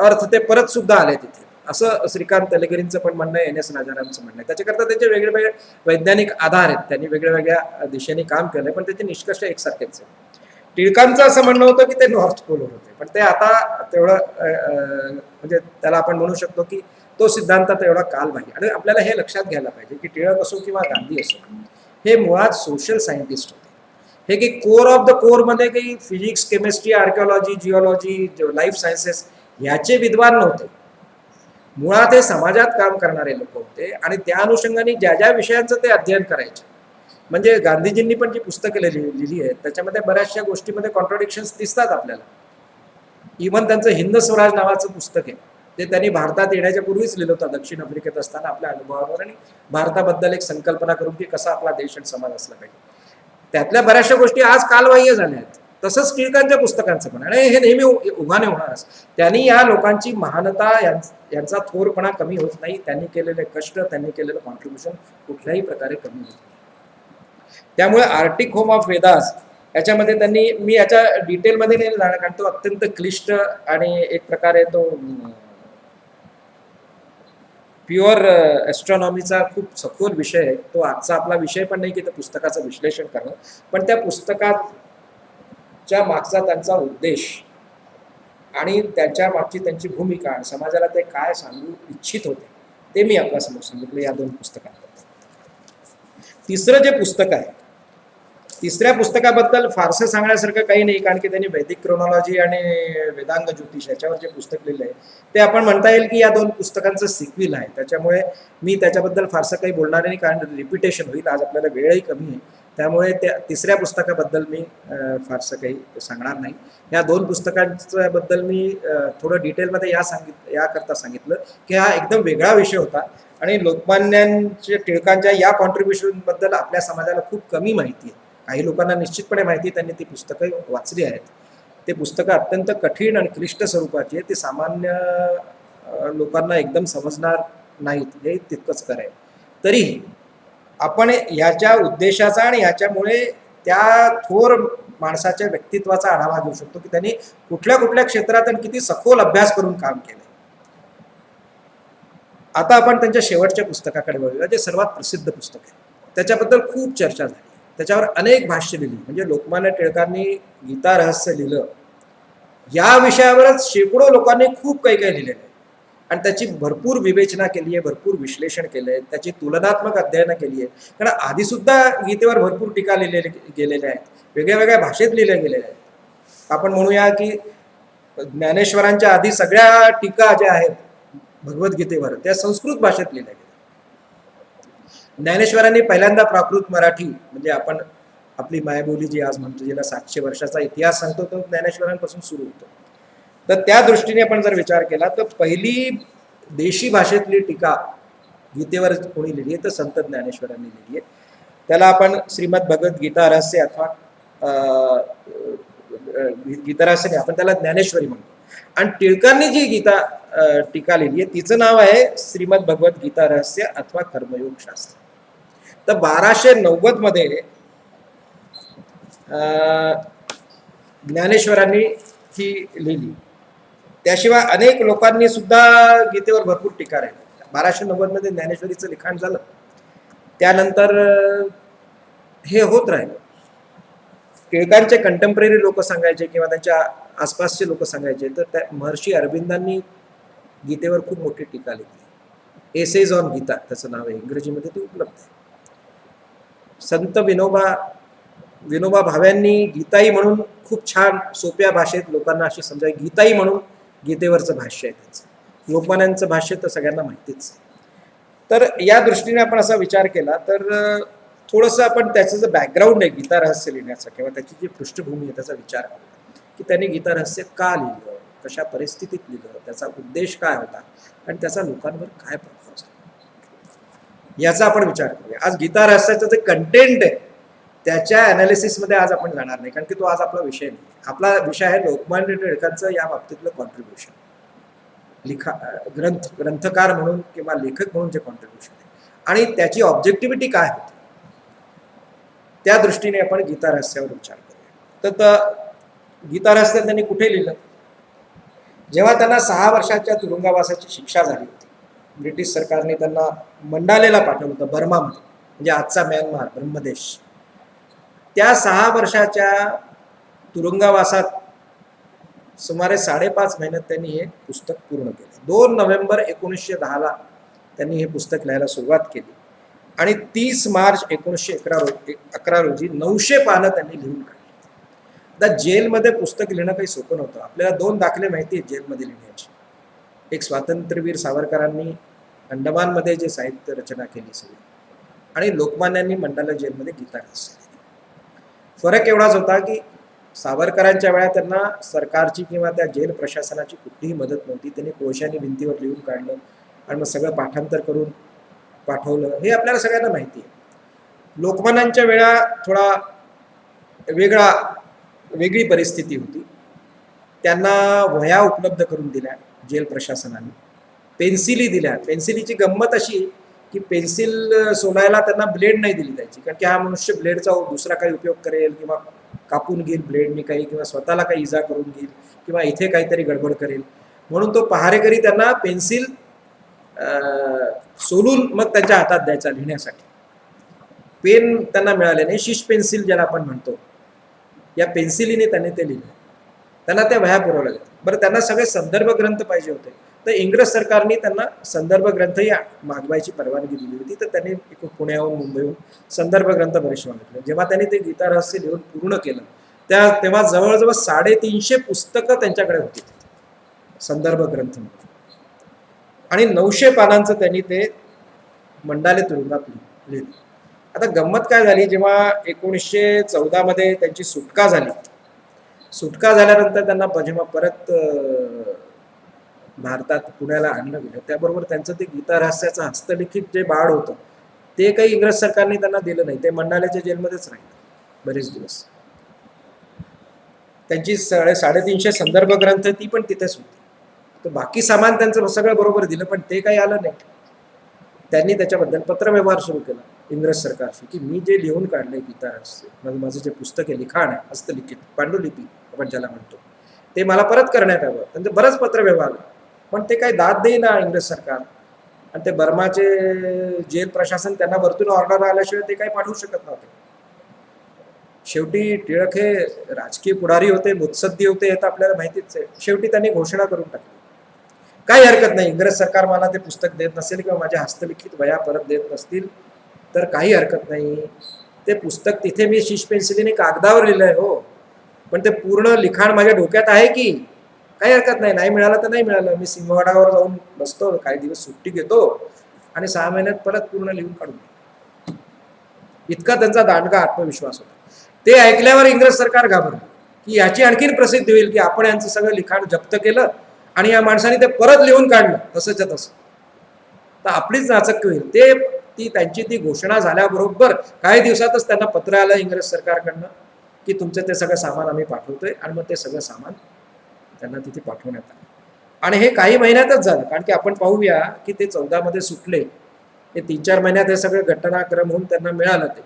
[SPEAKER 4] अर्थ ते परत सुद्धा आले तिथे, असं श्रीकांत तलेकरींचं पण म्हणणं आहे, NS राजारामचं म्हणणं आहे. त्याच्याकरता त्यांचे वेगळे वैज्ञानिक आधार आहेत, त्यांनी वेगळ्या दिशेने काम केलंय, पण त्याचे निष्कर्ष एकसारखेच आहे. टिळकांचं असं म्हणणं होतं की ते नॉर्थ पोलवर होते, पण ते आता तेवढं म्हणजे त्याला आपण म्हणू शकतो की तो सिद्धांत तेवढा कालबाह्य. आणि आपल्याला हे लक्षात घ्यायला पाहिजे की टिळक असो किंवा गांधी असो, हे मुळात सोशल सायंटिस्ट होते. हे की कोर ऑफ द कोरमध्ये काही physics, chemistry, archaeology, geology, life sciences ह्याचे विद्वान नव्हते. मुळात हे समाजात काम करणारे लोक होते आणि त्या अनुषंगाने ज्या विषयांचं ते अध्ययन करायचे. म्हणजे गांधीजींनी पण जी पुस्तकं लिहिली आहेत त्याच्यामध्ये बऱ्याचशा गोष्टीमध्ये कॉन्ट्राडिक्शन्स दिसतात आपल्याला. इव्हन त्यांचं हिंद स्वराज नावाचं पुस्तक आहे, ते त्यांनी भारतात येण्याच्या पूर्वीच लिहिलं होतं, दक्षिण आफ्रिकेत असताना आपल्या अनुभवावर, आणि भारताबद्दल एक संकल्पना करून की कसा आपला देश आणि समाज असला पाहिजे. त्यातल्या बऱ्याचशा गोष्टी आज कालबाह्य झाल्या आहेत. तसंच टिळकांच्या पुस्तकांचं पण, आणि हे नेहमी उभाने होणारच. त्यांनी या लोकांची महानता, यांचा थोरपणा कमी होत नाही. त्यांनी केलेले कष्ट, त्यांनी केलेलं कॉन्ट्रीब्युशन कुठल्याही प्रकारे कमी होत नाही. त्यामुळे आर्टिक होम ऑफ वेदास याच्यामध्ये त्यांनी, मी याच्या डिटेलमध्ये नाही जाणार कारण तो अत्यंत क्लिष्ट आणि एक प्रकारे तो प्युअर ॲस्ट्रॉनॉमीचा खूप सखोल विषय आहे. तो आजचा आपला विषय पण नाही की त्या पुस्तकाचं विश्लेषण करणं, पण त्या पुस्तकाच्या मागचा त्यांचा उद्देश आणि त्याच्या मागची त्यांची भूमिका आणि समाजाला ते काय सांगू इच्छित होते ते मी आपल्यासमोर सांगितलं या दोन पुस्तकांबद्दल. तिसरं जे पुस्तक आहे, तिसऱ्या पुस्तकाबद्दल फारसं सांगण्यासारखं काही नाही, कारण की त्यांनी वैदिक क्रोनॉलॉजी आणि वेदांग ज्योतिष याच्यावर जे पुस्तक लिहिलं आहे ते आपण म्हणता येईल की या दोन पुस्तकांचं सिक्विल आहे. त्याच्यामुळे मी त्याच्याबद्दल फारसं काही बोलणार नाही, कारण रिपिटेशन होईल. आज आपल्याला वेळही कमी आहे, त्यामुळे त्या तिसऱ्या पुस्तकाबद्दल मी फारसं काही सांगणार नाही. या दोन पुस्तकांच्याबद्दल मी थोडं डिटेलमध्ये याकरता सांगितलं की हा एकदम वेगळा विषय होता आणि लोकमान्यांच्या, टिळकांच्या या कॉन्ट्रीब्युशनबद्दल आपल्या समाजाला खूप कमी माहिती आहे. काही लोकांना निश्चितपणे माहिती, त्यांनी ती पुस्तकं वाचली आहेत. ते पुस्तकं अत्यंत कठीण आणि क्लिष्ट स्वरूपाची आहे. ते सामान्य लोकांना एकदम समजणार नाहीत, हे तितकंच खरं आहे. तरीही आपण याच्या उद्देशाचा आणि याच्यामुळे त्या थोर माणसाच्या व्यक्तित्वाचा आढावा घेऊ शकतो की त्यांनी कुठल्या कुठल्या क्षेत्रात आणि किती सखोल अभ्यास करून काम केलं. आता आपण त्यांच्या शेवटच्या पुस्तकाकडे वळूया, जे सर्वात प्रसिद्ध पुस्तक आहे. त्याच्याबद्दल खूप चर्चा झाली, त्याच्यावर अनेक भाष्य लिहिली. म्हणजे लोकमान्य टिळकांनी गीता रहस्य लिहिलं, या विषयावरच शेकडो लोकांनी खूप काही लिहिलेलं आहे आणि त्याची भरपूर विवेचना केली आहे, भरपूर विश्लेषण केलं आहे, त्याची तुलनात्मक अध्ययनं केली आहे. कारण आधी सुद्धा गीतेवर भरपूर टीका लिहिलेल्या गेलेल्या आहेत, वेगळ्या भाषेत लिहिल्या गेलेल्या आहेत. आपण म्हणूया की ज्ञानेश्वरांच्या आधी सगळ्या टीका ज्या आहेत भगवद्गीतेवर त्या संस्कृत भाषेत लिहिल्या गेल्या. ज्ञानेश्वरांनी पहिल्यांदा प्राकृत मराठी, म्हणजे आपण आपली मायबोली जी आज म्हणतो, जिला 700 वर्षाचा इतिहास सांगतो, तो ज्ञानेश्वरांपासून सुरू होतो. तर त्या दृष्टीने आपण जर विचार केला तर पहिली देशी भाषेतली टीका गीतेवर कोणी लिहिली आहे तर संत ज्ञानेश्वरांनी लिहिली आहे. त्याला आपण श्रीमद भगवद्गीता रहस्य अथवा गीता रहस्य नाही, आपण त्याला ज्ञानेश्वरी म्हणतो. आणि टिळकांनी जी गीता टीका लिहिली आहे तिचं नाव आहे श्रीमद भगवद्गीता रहस्य अथवा कर्मयोग शास्त्र. तर 1290 मध्ये ज्ञानेश्वरांनी ही लिहिली. त्याशिवाय अनेक लोकांनी सुद्धा गीतेवर भरपूर टीका राहिली. 1290 मध्ये ज्ञानेश्वरीचं लिखाण झालं, त्यानंतर हे होत राहिलं. टिळकांचे कंटेम्पररी लोक सांगायचे किंवा त्यांच्या आसपासचे लोक सांगायचे तर त्या महर्षी अरविंदांनी गीतेवर खूप मोठी टीका लिहिली. एसेज ऑन गीता त्याचं नाव आहे, इंग्रजीमध्ये ते उपलब्ध आहे. संत विनोबा भाव्यांनी गीताई म्हणून खूप छान सोप्या भाषेत लोकांना अशी समजावी, गीताई म्हणून गीतेवरचं भाष्य आहे त्यांचं. लोकमान्यांचं भाष्य तर सगळ्यांना माहितीच. तर या दृष्टीने आपण असा विचार केला तर थोडंसं आपण त्याचं जे बॅकग्राऊंड आहे गीता रहस्य लिहिण्याचा किंवा त्याची जी पृष्ठभूमी आहे त्याचा विचार करूया की त्यांनी गीता रहस्य का लिहिलं, कशा परिस्थितीत लिहिलं, त्याचा उद्देश काय होता आणि त्याचा लोकांवर काय प्रभाव झाला याचा आपण विचार करूया. आज गीता रहस्याचं जे कंटेंट आहे त्याच्या ॲनालिसिसमध्ये आज आपण जाणार नाही, कारण की तो आज आपला विषय नाही. आपला विषय आहे लोकमान्य टिळकांचं या बाबतीतलं कॉन्ट्रीब्युशन. ग्रंथकार म्हणून किंवा लेखक म्हणून जे कॉन्ट्रीब्युशन आहे आणि त्याची ऑब्जेक्टिव्हिटी काय होती, त्या दृष्टीने आपण गीता रहस्यावर विचार करूया. तर गीता रहस्य त्यांनी कुठे लिहिलं? जेव्हा त्यांना 6 वर्षाच्या तुरुंगवासाची शिक्षा झाली होती, ब्रिटिश सरकारने त्यांना मंडालेला पाठवलं होतं, बर्मामध्ये, म्हणजे आजचा म्यानमार, ब्रह्मदेश. त्या 6 वर्षाच्या तुरुंगवासात सुमारे 5.5 महिन्यात त्यांनी हे पुस्तक पूर्ण केलं. 2 नोव्हेंबर 1910 त्यांनी हे पुस्तक लिहायला सुरुवात केली आणि 30 मार्च 1911 रोजी 900 पानं त्यांनी लिहून काढली. आता जेलमध्ये पुस्तक लिहिणं काही सोपं नव्हतं. आपल्याला 2 दाखले माहिती आहेत जेलमध्ये लिहिण्याचे. एक स्वातंत्र्यवीर सावरकरांनी अंडमानमध्ये जे साहित्य रचना केली सगळी, आणि लोकमान्यांनी मंडाला जेलमध्ये गीता रहस्य लिहिली. फरक एवढाच होता की सावरकरांच्या वेळा त्यांना सरकारची किंवा त्या जेल प्रशासनाची कुठलीही मदत नव्हती. त्यांनी कोळशाने भिंतीवर लिहून काढलं आणि मग सगळं पाठांतर करून पाठवलं, हे आपल्याला सगळ्यांना माहिती आहे. लोकमान्यांच्या वेळा थोडा वेगळी परिस्थिती होती. त्यांना वह्या उपलब्ध करून दिल्या जेल प्रशासनाने, पेन्सिली दिल्या. पेन्सिलीची गंमत अशी की पेन्सिल सोलायला त्यांना ब्लेड नाही दिली जायची, कारण की हा मनुष्य ब्लेडचा दुसरा काही उपयोग करेल किंवा कापून घेईल ब्लेडनी काही, किंवा स्वतःला काही इजा करून घेईल किंवा इथे काहीतरी गडबड करेल, म्हणून तो पहारेकरी त्यांना पेन्सिल सोलून मग त्यांच्या हातात द्यायचा लिहिण्यासाठी. पेन त्यांना मिळाले नाही, शिश पेन्सिल ज्याला आपण म्हणतो, या पेन्सिलीने त्यांनी ते लिहिलं. त्यांना त्या वह्या पुरवल्या जातात. बरं, त्यांना सगळे संदर्भ ग्रंथ पाहिजे होते, तर इंग्रज सरकारने त्यांना संदर्भ ग्रंथही मागवायची परवानगी दिली होती. तर त्यांनी पुण्याहून मुंबईहून संदर्भ ग्रंथ बरेचसे मागितले. जेव्हा त्यांनी ते गीता रहस्य लिहून पूर्ण केलं तेव्हा जवळजवळ 350 पुस्तकं त्यांच्याकडे होती संदर्भ ग्रंथ, आणि 900 पानांचं त्यांनी ते मंडाले तुरुंगात लिहिलं. आता गंमत काय झाली, जेव्हा 1914 मध्ये त्यांची सुटका झाली, सुटका झाल्यानंतर त्यांना जेव्हा परत भारतात पुण्याला आणलं गेलं, त्याबरोबर त्यांचं ते गीता रहस्याचं हस्तलिखित जे बाळ होतं ते काही इंग्रज सरकारने त्यांना दिलं नाही. ते मंडाल्याच्या जेलमध्येच राहिलं बरेच दिवस. त्यांची 350 संदर्भ ग्रंथ ती पण तिथेच होती. तर बाकी सामान त्यांचं सगळं बरोबर दिलं, पण ते काही आलं नाही. त्यांनी त्याच्याबद्दल पत्रव्यवहार सुरू केला इंग्रज सरकारशी की मी जे लिहून काढलंय गीता रहस्य, माझं जे पुस्तक आहे, लिखाण आहे, हस्तलिखित पांडुलिपी आपण ज्याला म्हणतो, ते मला परत करण्यात यावं. त्यांचं बरंच पत्रव्यवहार, पण ते काही दाद देईना इंग्रज सरकार. आणि ते बर्माचे जेल प्रशासन त्यांना वरतून ऑर्डर आल्याशिवाय ते काही पाठवू शकत नव्हते. शेवटी टिळक हे राजकीय पुढारी होते, मुत्सद्दी होते, हे तर आपल्याला माहितीच आहे. शेवटी त्यांनी घोषणा करून टाकली, काही हरकत नाही, इंग्रज सरकार मला ते पुस्तक देत नसेल किंवा माझ्या हस्तलिखित वह्या परत देत नसतील तर काही हरकत नाही. ते पुस्तक तिथे मी शिश पेन्सिलीने कागदावर लिहिलंय हो, पण ते पूर्ण लिखाण माझ्या डोक्यात आहे की, काही हरकत नाही, नाही मिळालं तर नाही मिळालं. मी सिंहवाडावर जाऊन बसतो, काही दिवस सुट्टी घेतो आणि 6 महिन्यात परत पूर्ण लिहून काढून. इतका त्यांचा दांडगा आत्मविश्वास होता. ते ऐकल्यावर इंग्रज सरकार घाबरलं की याची आणखीन प्रसिद्धी होईल की आपण यांचं सगळं लिखाण जप्त केलं आणि या माणसाने ते परत लिहून काढलं तसंच्या तसं, तर आपलीच नाचक्की होईल. त्यांची ती घोषणा झाल्याबरोबर काही दिवसातच त्यांना पत्र आलं इंग्रज सरकारकडनं की तुमचं ते सगळं सामान आम्ही पाठवतोय, आणि मग ते सगळं सामान त्यांना तिथे पाठवण्यात आलं. आणि हे काही महिन्यातच झालं, कारण की आपण पाहूया की ते 14 मध्ये सुटले, ते 3-4 महिन्यात हे सगळं घटनाक्रम होऊन त्यांना मिळालं ते.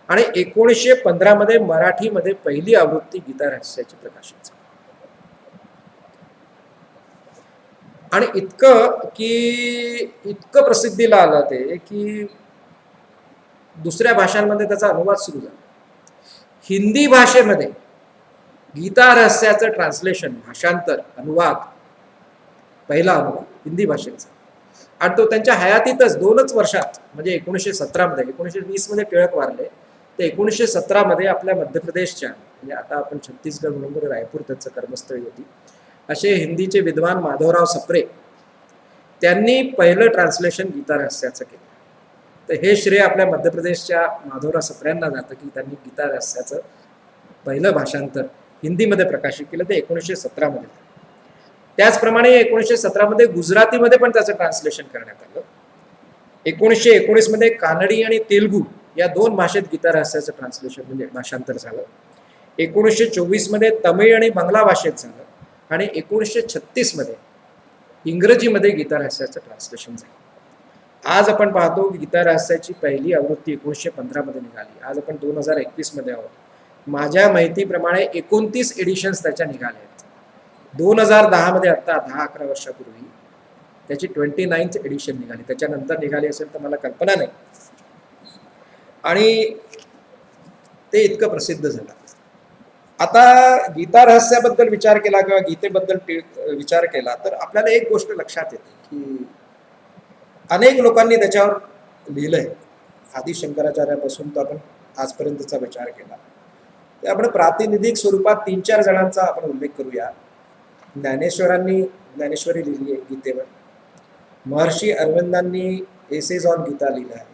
[SPEAKER 4] आणि 1915 मध्ये मराठीमध्ये पहिली आवृत्ती गीता रहस्याची प्रकाशित झाली. आणि इतकं प्रसिद्धीला आलं ते की दुसऱ्या भाषांमध्ये त्याचा अनुवाद सुरू झाला. हिंदी भाषेमध्ये गीता रहस्याचं ट्रान्सलेशन, भाषांतर, अनुवाद, पहिला अनुवाद हिंदी भाषेचा, आणि तो त्यांच्या हयातीतच 2च वर्षात, म्हणजे 1917 मध्ये. 1920 मध्ये टिळक वारले, ते 1917 मध्ये आपल्या मध्य प्रदेशच्या, म्हणजे आता आपण छत्तीसगड म्हणून रायपूर त्यांचं कर्मस्थळी होती, असे हिंदीचे विद्वान माधवराव सप्रे, त्यांनी पहिलं ट्रान्सलेशन गीता रहस्याचं केलं. तर हे श्रेय आपल्या मध्य प्रदेशच्या माधवराव सप्रेंना जातं की त्यांनी गीता रहस्याचं पहिलं भाषांतर हिंदीमध्ये प्रकाशित केलं, ते 1917 मध्ये. त्याचप्रमाणे 1917 मध्ये गुजरातीमध्ये पण त्याचं ट्रान्सलेशन करण्यात आलं. 1919 मध्ये कानडी आणि तेलुगू या 2 भाषेत गीता रहस्याचं ट्रान्सलेशन म्हणजे भाषांतर झालं. 1924 मध्ये तमिळ आणि बांगला भाषेत झालं, आणि 1936 मध्ये इंग्रजीमध्ये गीता रहस्याचं ट्रान्सलेशन झालं. आज आपण पाहतो की गीता रहस्याची पहिली आवृत्ती 1915 मध्ये निघाली. आज आपण 2021 मध्ये आहोत. माझ्या माहितीप्रमाणे 29 एडिशन्स त्याच्या निघाल्या आहेत. 2010 मध्ये आता 10-11 वर्षापूर्वी त्याची 29th एडिशन निघाली. त्याच्यानंतर निघाली असेल तर मला कल्पना नाही. आणि ते इतकं प्रसिद्ध झालं. आता गीता रहस्याबद्दल विचार केला किंवा गीतेबद्दल विचार केला तर आपल्याला एक गोष्ट लक्षात येते की अनेक लोकांनी त्याच्यावर लिहिलंय. आदि शंकराचार्यापासून तर आपण आजपर्यंतचा विचार केला तर आपण प्रातिनिधिक स्वरूपात 3-4 जणांचा आपण उल्लेख करूया. ज्ञानेश्वरांनी ज्ञानेश्वरी लिहिली आहे गीतेवर. महर्षी अरविंदांनी एसेज ऑन गीता लिहिलं आहे.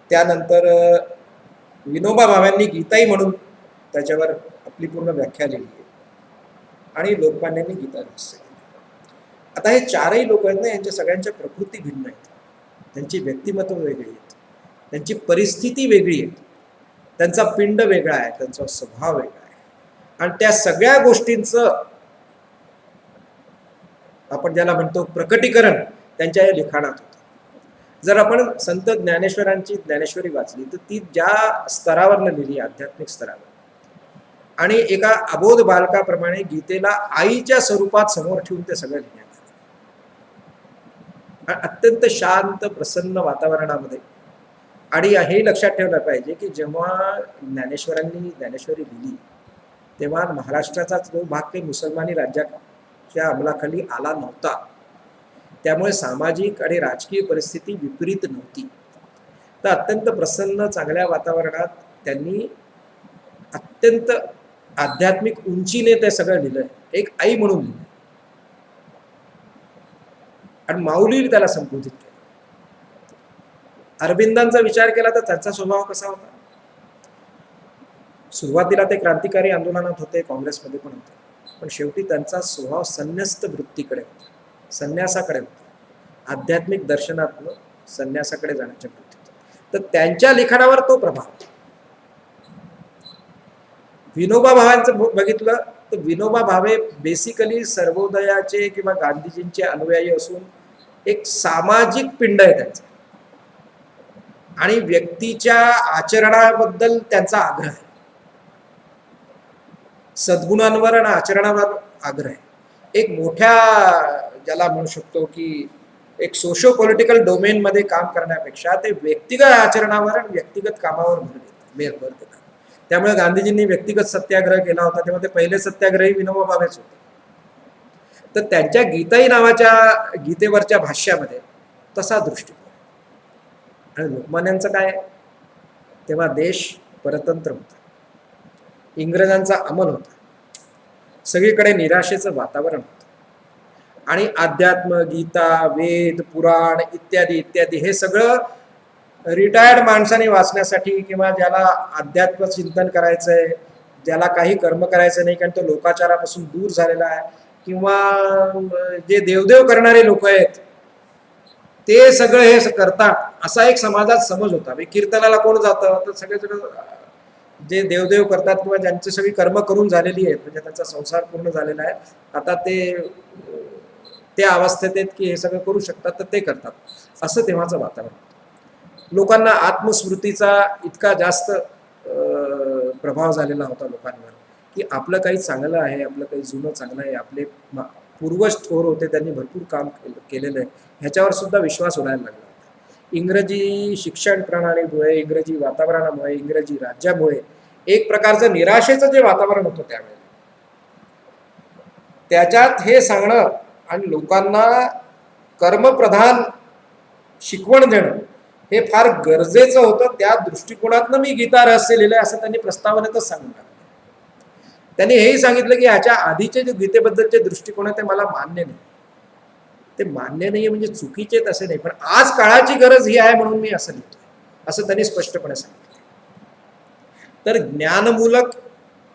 [SPEAKER 4] त्यानंतर विनोबा भावेंनी गीताई म्हणून त्याच्यावर आपली पूर्ण व्याख्या लिहिली आहे. आणि लोकमान्यांनी गीता रहस्य केलं. आता हे 4ही लोक आहेत ना, यांच्या सगळ्यांच्या प्रकृती भिन्न आहेत. त्यांची व्यक्तिमत्व वेगळी आहेत. त्यांची परिस्थिती वेगळी आहे. त्यांचा पिंड वेगळा आहे. त्यांचा स्वभाव वेगळा आहे. आणि त्या सगळ्या गोष्टींचं आपण ज्याला म्हणतो प्रकटीकरण त्यांच्या या लिखाणात होतं. जर आपण संत ज्ञानेश्वरांची ज्ञानेश्वरी वाचली तर ती ज्या स्तरावर लिहिली, आध्यात्मिक स्तरावर, आणि एका अबोध बालकाप्रमाणे गीतेला आईच्या स्वरूपात समोर ठेवून ते सगळं लिहिण्यात आलं. अत्यंत शांत प्रसन्न वातावरणामध्ये. आणि हे लक्षात ठेवलं पाहिजे की जेव्हा ज्ञानेश्वरांनी ज्ञानेश्वरी लिहिली तेव्हा महाराष्ट्राचा जो भाग काही मुसलमानी राज्याच्या अंमलाखाली आला नव्हता. त्यामुळे सामाजिक आणि राजकीय परिस्थिती विपरीत नव्हती. तर अत्यंत प्रसन्न चांगल्या वातावरणात त्यांनी अत्यंत आध्यात्मिक उंचीने ते सगळं लिहिलंय. एक आई म्हणून लिहिलं आणि माऊली त्याला संबोधित केलं. अरविंदांचा विचार केला तर त्यांचा स्वभाव कसा होता. सुरुवातीला ते क्रांतिकारी आंदोलनात होते, काँग्रेसमध्ये पण होते, पण शेवटी त्यांचा स्वभाव संन्यस्त वृत्तीकडे होता, संन्यासाकडे होता. आध्यात्मिक दर्शनातून संन्यासाकडे जाण्याच्या वृत्तीत. तर त्यांच्या लिखाणावर तो प्रभाव. विनोबा भावेंचं बघितलं तर विनोबा भावे बेसिकली सर्वोदयाचे किंवा गांधीजींचे अनुयायी असून एक सामाजिक पिंड आहे त्यांचा. आणि व्यक्तीच्या आचरणाबद्दल त्यांचा आग्रह आहे. सद्गुणांवर आणि आचरणावर आग्रह आहे. एक मोठ्या ज्याला म्हणू शकतो की एक सोशो पॉलिटिकल डोमेन मध्ये काम करण्यापेक्षा ते व्यक्तिगत आचरणावर आणि व्यक्तिगत कामावर भर देतात. त्यामुळे गांधीजींनी व्यक्तिगत सत्याग्रह केला होता तेव्हा ते पहिले सत्याग्रही विनोबा भावेच होते. तर त्यांच्या गीताई नावाच्या गीतेवरच्या भाष्यामध्ये तसा दृष्टिकोन. आणि लोकमान्यांचं काय, तेव्हा देश परतंत्र होता, इंग्रजांचा अंमल होता, सगळीकडे निराशेचं वातावरण होतं. आणि अध्यात्म, गीता, वेद, पुराण इत्यादी इत्यादी हे सगळं रिटायर्ड माणसाने वाचण्यासाठी किंवा ज्याला अध्यात्म चिंतन करायचंय, ज्याला काही कर्म करायचं नाही कारण तो लोकाचारापासून दूर झालेला आहे, किंवा जे देवदेव करणारे लोक आहेत ते सगळं हे करतात असा एक समाजात समज होता. कीर्तनाला कोण जातं तर सगळेजण जे देवदेव करतात किंवा ज्यांची सगळी कर्म करून झालेली आहेत, म्हणजे त्यांचा संसार पूर्ण झालेला आहे, आता ते त्या अवस्थेत आहेत की हे सगळं करू शकतात तर ते करतात, असं तेव्हाचं वातावरण. लोकांना आत्मस्मृतीचा इतका जास्त प्रभाव झालेला होता लोकांवर की आपलं काही चांगलं आहे, आपलं काही जुनं चांगलं आहे, आपले पूर्वज थोर होते त्यांनी भरपूर काम केलेलं आहे, ह्याच्यावर सुद्धा विश्वास उडायला लागला होता. इंग्रजी शिक्षण प्रणालीमुळे, इंग्रजी वातावरणामुळे, इंग्रजी राज्यामुळे एक प्रकारचं निराशेचं जे वातावरण होतं त्यावेळेला, त्याच्यात हे सांगणं आणि लोकांना कर्मप्रधान शिकवण देणं हे फार गरजेचं होतं. त्या दृष्टिकोनातनं मी गीता रहस्य लिहिलंय असं त्यांनी प्रस्तावनेतच सांगून टाकलं. त्यांनी हेही सांगितलं की ह्याच्या आधीचे जे गीतेबद्दलचे दृष्टिकोन आहे ते मला मान्य नाही. ते मान्य नाही म्हणजे चुकीचे तसे नाही, पण आज काळाची गरज ही आहे म्हणून मी असं लिहितोय असं त्यांनी स्पष्टपणे सांगितलं. तर ज्ञानमूलक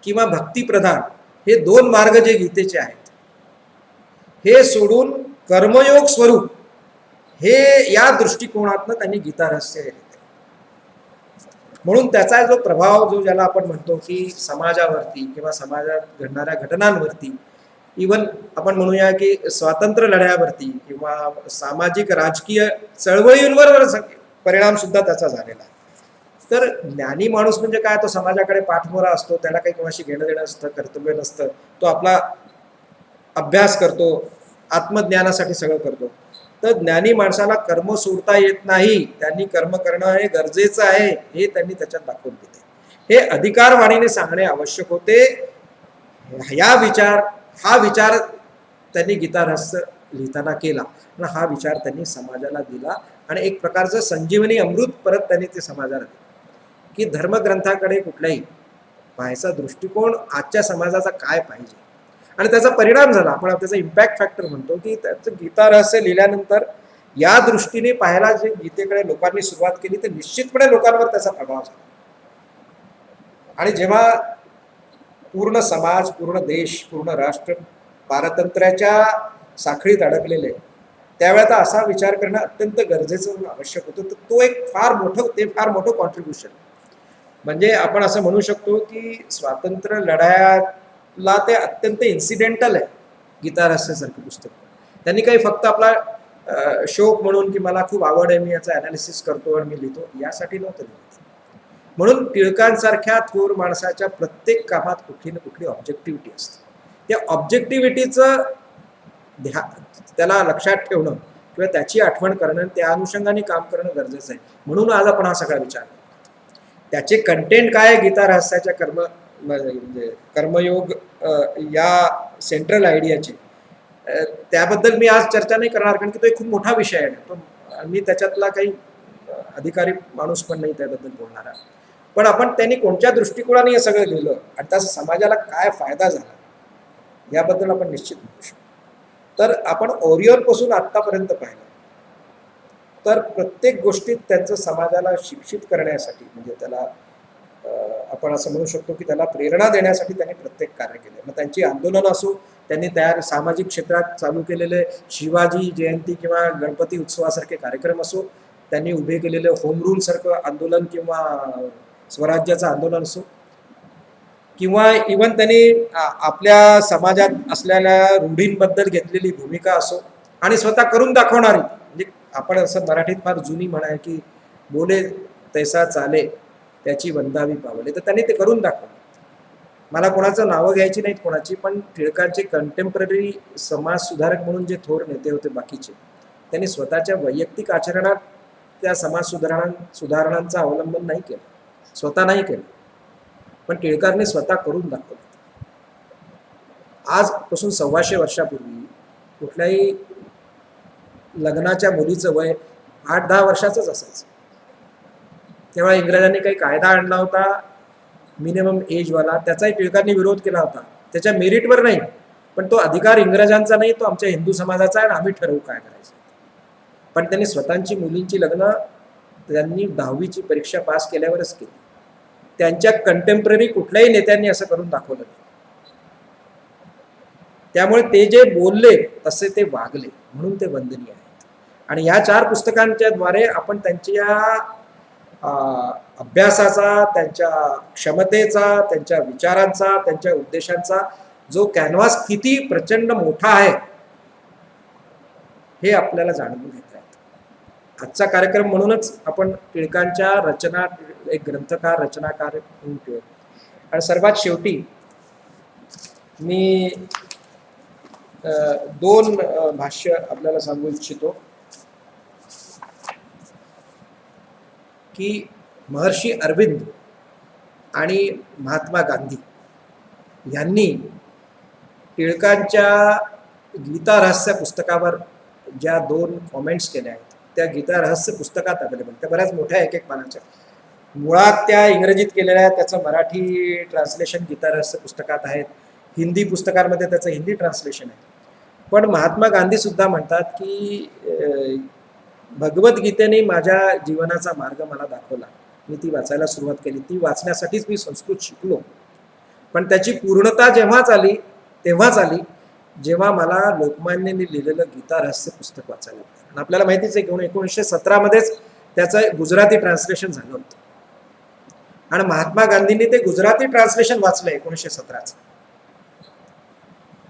[SPEAKER 4] किंवा भक्तिप्रधान हे 2 मार्ग जे गीतेचे आहेत हे सोडून कर्मयोग स्वरूप हे या दृष्टिकोनातनं त्यांनी गीता रहस्य लिहिलं. म्हणून त्याचा जो प्रभाव, जो ज्याला आपण म्हणतो की समाजावरती किंवा समाजात घडणाऱ्या घटनांवरती इवन आपण म्हणूया की स्वातंत्र्य लढ्यावरती किंवा सामाजिक राजकीय चळवळींवर परिणाम सुद्धा त्याचा झालेला आहे. तर ज्ञानी माणूस म्हणजे काय, तो समाजाकडे पाठमोरा असतो, त्याला काही कोणाशी घेणं देणं असतं, कर्तव्य नसतं, तो आपला अभ्यास करतो, आत्मज्ञानासाठी सगळं करतो. तर ज्ञानी माणसाला कर्म सोडता येत नाही, त्यांनी कर्म करणं हे गरजेचं आहे हे त्यांनी त्याच्यात दाखवून दिले. हे अधिकारवाणीने सांगणे आवश्यक होते. हा विचार त्यांनी गीतारहस्य लिहिताना केला आणि हा विचार त्यांनी समाजाला दिला आणि एक प्रकारचं संजीवनी अमृत परत त्यांनी ते समाजाला दिलं की धर्मग्रंथाकडे कुठलाही पाहायचा दृष्टिकोन आजच्या समाजाचा काय पाहिजे. आणि त्याचा परिणाम झाला, आपण त्याचा इम्पॅक्ट फॅक्टर म्हणतो की त्याचं गीतारहस्य लिहिल्यानंतर या दृष्टीने पाहायला जे गीतेकडे लोकांनी सुरुवात केली तर निश्चितपणे लोकांवर त्याचा प्रभाव झाला. आणि जेव्हा पूर्ण समाज, पूर्ण देश, पूर्ण राष्ट्र पारतंत्र्याच्या साखळीत अडकलेले त्यावेळेला असा विचार करणं अत्यंत गरजेचं आवश्यक होतं. तर तो एक फार मोठं कॉन्ट्रीब्युशन. म्हणजे आपण असं म्हणू शकतो की स्वातंत्र्य लढ्याला ते अत्यंत इन्सिडेंटल आहे गीतारहस्यासारखं पुस्तक. त्यांनी काही फक्त आपला शौक म्हणून की मला खूप आवड आहे, मी याचं ॲनालिसिस करतो आणि मी लिहितो यासाठी नव्हतं लिहित. म्हणून टिळकांसारख्या थोर माणसाच्या प्रत्येक कामात कुठली ना कुठली ऑब्जेक्टिव्हिटी असते. त्या ऑब्जेक्टिव्हिटीचं त्याला लक्षात ठेवणं किंवा त्याची आठवण करणं, त्या अनुषंगाने काम करणं गरजेचं आहे. म्हणून आज आपण हा सगळा विचार करतो. त्याचे कंटेंट काय आहे गीतारहस्याच्या म्हणजे कर्मयोग या सेंट्रल आयडियाचे, त्याबद्दल मी आज चर्चा नाही करणार कारण की तो एक खूप मोठा विषय आहे. तो मी त्याच्यातला काही अधिकारी माणूस पण नाही त्याबद्दल बोलणार आहे. पण आपण त्यांनी कोणत्या दृष्टिकोनाने हे सगळं लिहिलं आणि त्याचा समाजाला काय फायदा झाला याबद्दल आपण निश्चित बोलू शकतो. तर आपण ओरियनपासून आत्तापर्यंत पाहिलं तर प्रत्येक गोष्टीत त्यांचं समाजाला शिक्षित करण्यासाठी म्हणजे त्याला आपण असं म्हणू शकतो की त्याला प्रेरणा देण्यासाठी त्यांनी प्रत्येक कार्य केले. मग त्यांची आंदोलनं असो, त्यांनी सामाजिक क्षेत्रात चालू केलेले शिवाजी जयंती किंवा गणपती उत्सवासारखे कार्यक्रम असो, त्यांनी उभे केलेले होम रूल सारखं आंदोलन किंवा स्वराज्याचं आंदोलन असो, किंवा इवन त्यांनी आपल्या समाजात असलेल्या रूढींबद्दल घेतलेली भूमिका असो आणि स्वतः करून दाखवणारी, म्हणजे आपण असं मराठीत फार जुनी म्हण आहे की बोले तैसा चाले त्याची वंदावी पावले, तर त्यांनी ते करून दाखवलं. मला कोणाचं नावं घ्यायची नाहीत कोणाची, पण टिळकांचे कंटेम्पररी समाज सुधारक म्हणून जे थोर नेते होते बाकीचे, त्यांनी स्वतःच्या वैयक्तिक आचरणात त्या समाज सुधारणांचा अवलंबन नाही केलं, स्वतः नाही केलं, पण टिळकांनी स्वतः करून दाखवलं. आजपासून 125 वर्षापूर्वी कुठल्याही लग्नाच्या मुलीचं वय 8-10 वर्षाचंच असायचं. तेव्हा इंग्रजांनी काही कायदा आणला होता मिनिमम एजवाला, त्याचाही टिळकांनी विरोध केला होता. त्याच्या मेरिटवर नाही, पण तो अधिकार इंग्रजांचा नाही, तो आमच्या हिंदू समाजाचा आहे आणि आम्ही ठरवू काय करायचं. पण त्यांनी स्वतःची मुलींची लग्न त्यांनी 10वीची परीक्षा पास केल्यावरच केली. त्यांच्या कंटेम्पररी कुठल्याही नेत्यांनी असं करून दाखवलं नाही. त्यामुळे ते जे बोलले तसे ते वागले, म्हणून ते वंदनीय आहेत. आणि या 4 पुस्तकांच्या द्वारे आपण त्यांच्या अभ्यासाचा, त्यांच्या क्षमतेचा, त्यांच्या विचारांचा, त्यांच्या उद्देशांचा जो कॅनव्हास किती प्रचंड मोठा आहे हे आपल्याला जाणून घेता येतं. आजचा कार्यक्रम म्हणूनच आपण टिळकांच्या रचना, एक ग्रंथकार रचनाकार म्हणून ठेवतो. आणि सर्वात शेवटी मी 2 भाष्य आपल्याला सांगू इच्छितो की महर्षी अरविंद आणि महात्मा गांधी यांनी टिळकांच्या गीतारहस्य पुस्तकावर ज्या 2 कॉमेंट्स केल्या आहेत त्या गीतारहस्य पुस्तकात अवेलेबल. त्या बऱ्याच मोठ्या एक पानाच्या, मुळात त्या इंग्रजीत केलेल्या आहेत, त्याचं मराठी ट्रान्सलेशन गीतारहस्य पुस्तकात आहेत, हिंदी पुस्तकांमध्ये त्याचं हिंदी ट्रान्सलेशन आहे. पण महात्मा गांधी सुद्धा म्हणतात की भगवद्गीतेने माझ्या जीवनाचा मार्ग मला दाखवला, मी ती वाचायला सुरुवात केली, ती वाचण्यासाठीच मी संस्कृत शिकलो. पण त्याची पूर्णता जेव्हाच आली तेव्हाच आली जेव्हा मला लोकमान्यांनी लिहिलेलं गीतारहस्य पुस्तक वाचायला मिळालं. आणि आपल्याला माहितीच आहे की 1917 मध्येच त्याचं गुजराती ट्रान्सलेशन झालं होतं आणि महात्मा गांधींनी ते गुजराती ट्रान्सलेशन वाचलं 1917चं.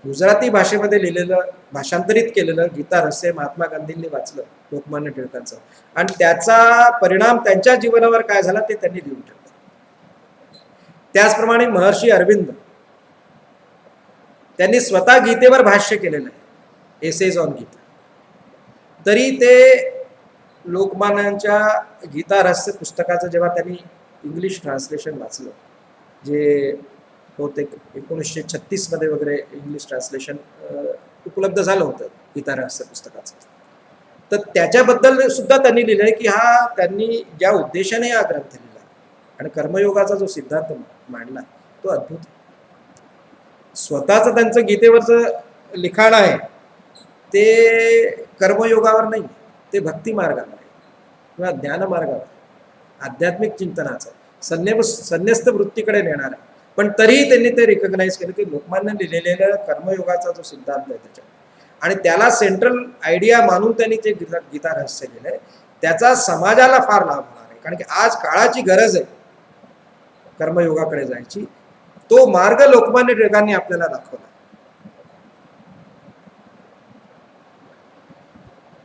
[SPEAKER 4] गुजराती भाषेमध्ये लिहिलेलं, भाषांतरित केलेलं गीता रहस्य महात्मा गांधींनी वाचलं लोकमान्य टिळकांचं, आणि त्याचा परिणाम त्यांच्या जीवनावर काय झाला ते त्यांनी लिहून ठेवलं. त्याचप्रमाणे महर्षी अरविंद त्यांनी स्वतः गीतेवर भाष्य केलेलं आहे, एसेज ऑन गीता. तरी ते लोकमान्यांच्या गीता रहस्य पुस्तकाचं जेव्हा त्यांनी इंग्लिश ट्रान्सलेशन वाचलं, जे बहुतेक 1936 मध्ये वगैरे इंग्लिश ट्रान्सलेशन उपलब्ध झालं होतं गीता रहस्य पुस्तकाचं, तर त्याच्याबद्दल सुद्धा त्यांनी लिहिलंय की हा त्यांनी ज्या उद्देशाने हा ग्रंथ लिहिला आणि कर्मयोगाचा जो सिद्धांत मांडला तो अद्भुत. स्वतःच त्यांचं गीतेवरचं लिखाण आहे ते कर्मयोगावर नाही, ते भक्ती मार्गावर आहे किंवा ज्ञान मार्गावर आहे, आध्यात्मिक चिंतनाचं संन्यस्त वृत्तीकडे नेणार आहे. पण तरीही त्यांनी ते रिकग्नाइज केलं की लोकमान्य लिहिलेलं कर्मयोगाचा जो सिद्धांत आहे त्याच्यात, आणि त्याला सेंट्रल आयडिया मानून त्यांनी ते गीता रहस्य लिहिलंय, त्याचा समाजाला फार लाभ होणार आहे. कारण की आज काळाची गरज आहे कर्मयोगाकडे जायची. तो मार्ग लोकमान्य टिळकांनी आपल्याला दाखवला.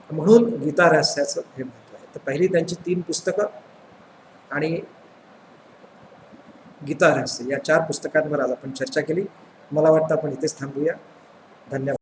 [SPEAKER 4] म्हणून गीता रहस्याचं हे महत्व आहे. तर पहिली त्यांची 3 पुस्तकं आणि गीता रहस्य या 4 पुस्तकांवर आज आपण चर्चा केली. मला वाटतं आपण इथेच थांबूया. धन्यवाद.